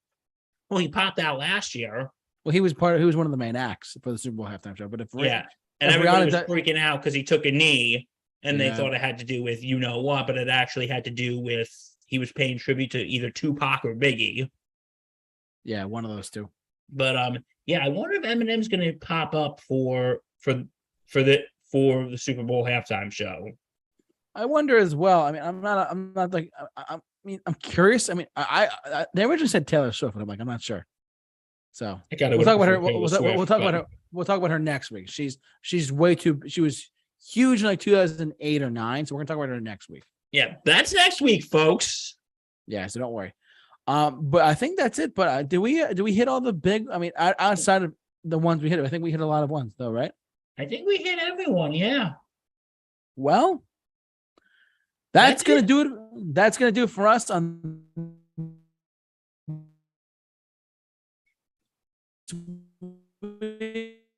Well, he popped out last year. Well, he was one of the main acts for the Super Bowl halftime show. But and everybody was freaking out because he took a knee, and they thought it had to do with what, but it actually had to do with he was paying tribute to either Tupac or Biggie. Yeah, one of those two. But I wonder if Eminem's going to pop up for the Super Bowl halftime show. I wonder as well. I mean, I'm not like, I mean, I'm curious. I mean, they originally said Taylor Swift, but I'm like, I'm not sure. So I gotta we'll talk about her. Taylor We'll Swift, talk but- about her. We'll talk about her next week. She's way too. She was huge in like 2008 or 9. So we're gonna talk about her next week. Yeah, that's next week, folks. Yeah. So don't worry. But I think that's it. But do we hit all the big? I mean, outside of the ones we hit, I think we hit a lot of ones though, right? I think we hit everyone. Yeah. Well, that's That's gonna it. do it. That's gonna do it for us on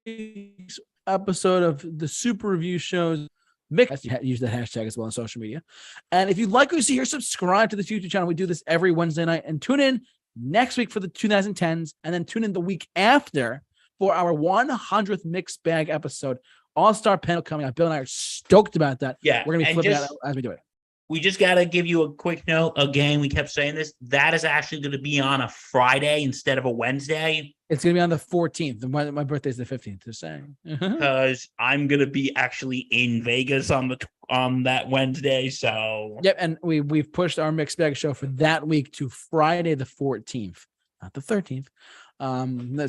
week's episode of the Super Review Show's mix. Use that hashtag as well on social media. And if you'd like what you see here, subscribe to this YouTube channel. We do this every Wednesday night, and tune in next week for the 2010s, and then tune in the week after for our 100th mixed bag episode. All-star panel coming out. Bill and I are stoked about that. Yeah. We're gonna be and flipping just- out as we do it. We just got to give you a quick note. Again, we kept saying this. That is actually going to be on a Friday instead of a Wednesday It's gonna be on the 14th. My birthday's the 15th. Just saying. because I'm going to be actually in Vegas on that Wednesday. So Yep, and we've pushed our mixed bag show for that week to Friday the 14th, not the 13th.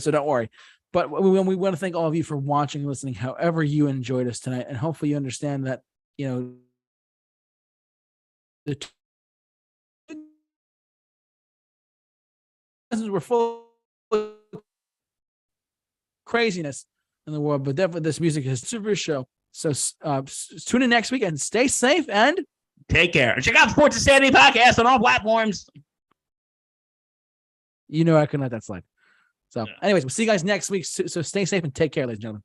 So don't worry. But we want to thank all of you for watching and listening, however you enjoyed us tonight, and hopefully you understand that the 2000s were full of craziness in the world, but definitely this music is super show. So tune in next week and stay safe and take care. Check out Sports Insanity Podcast on all platforms. I can let that slide. So anyways, we'll see you guys next week. So stay safe and take care, ladies and gentlemen.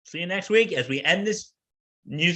See you next week as we end this music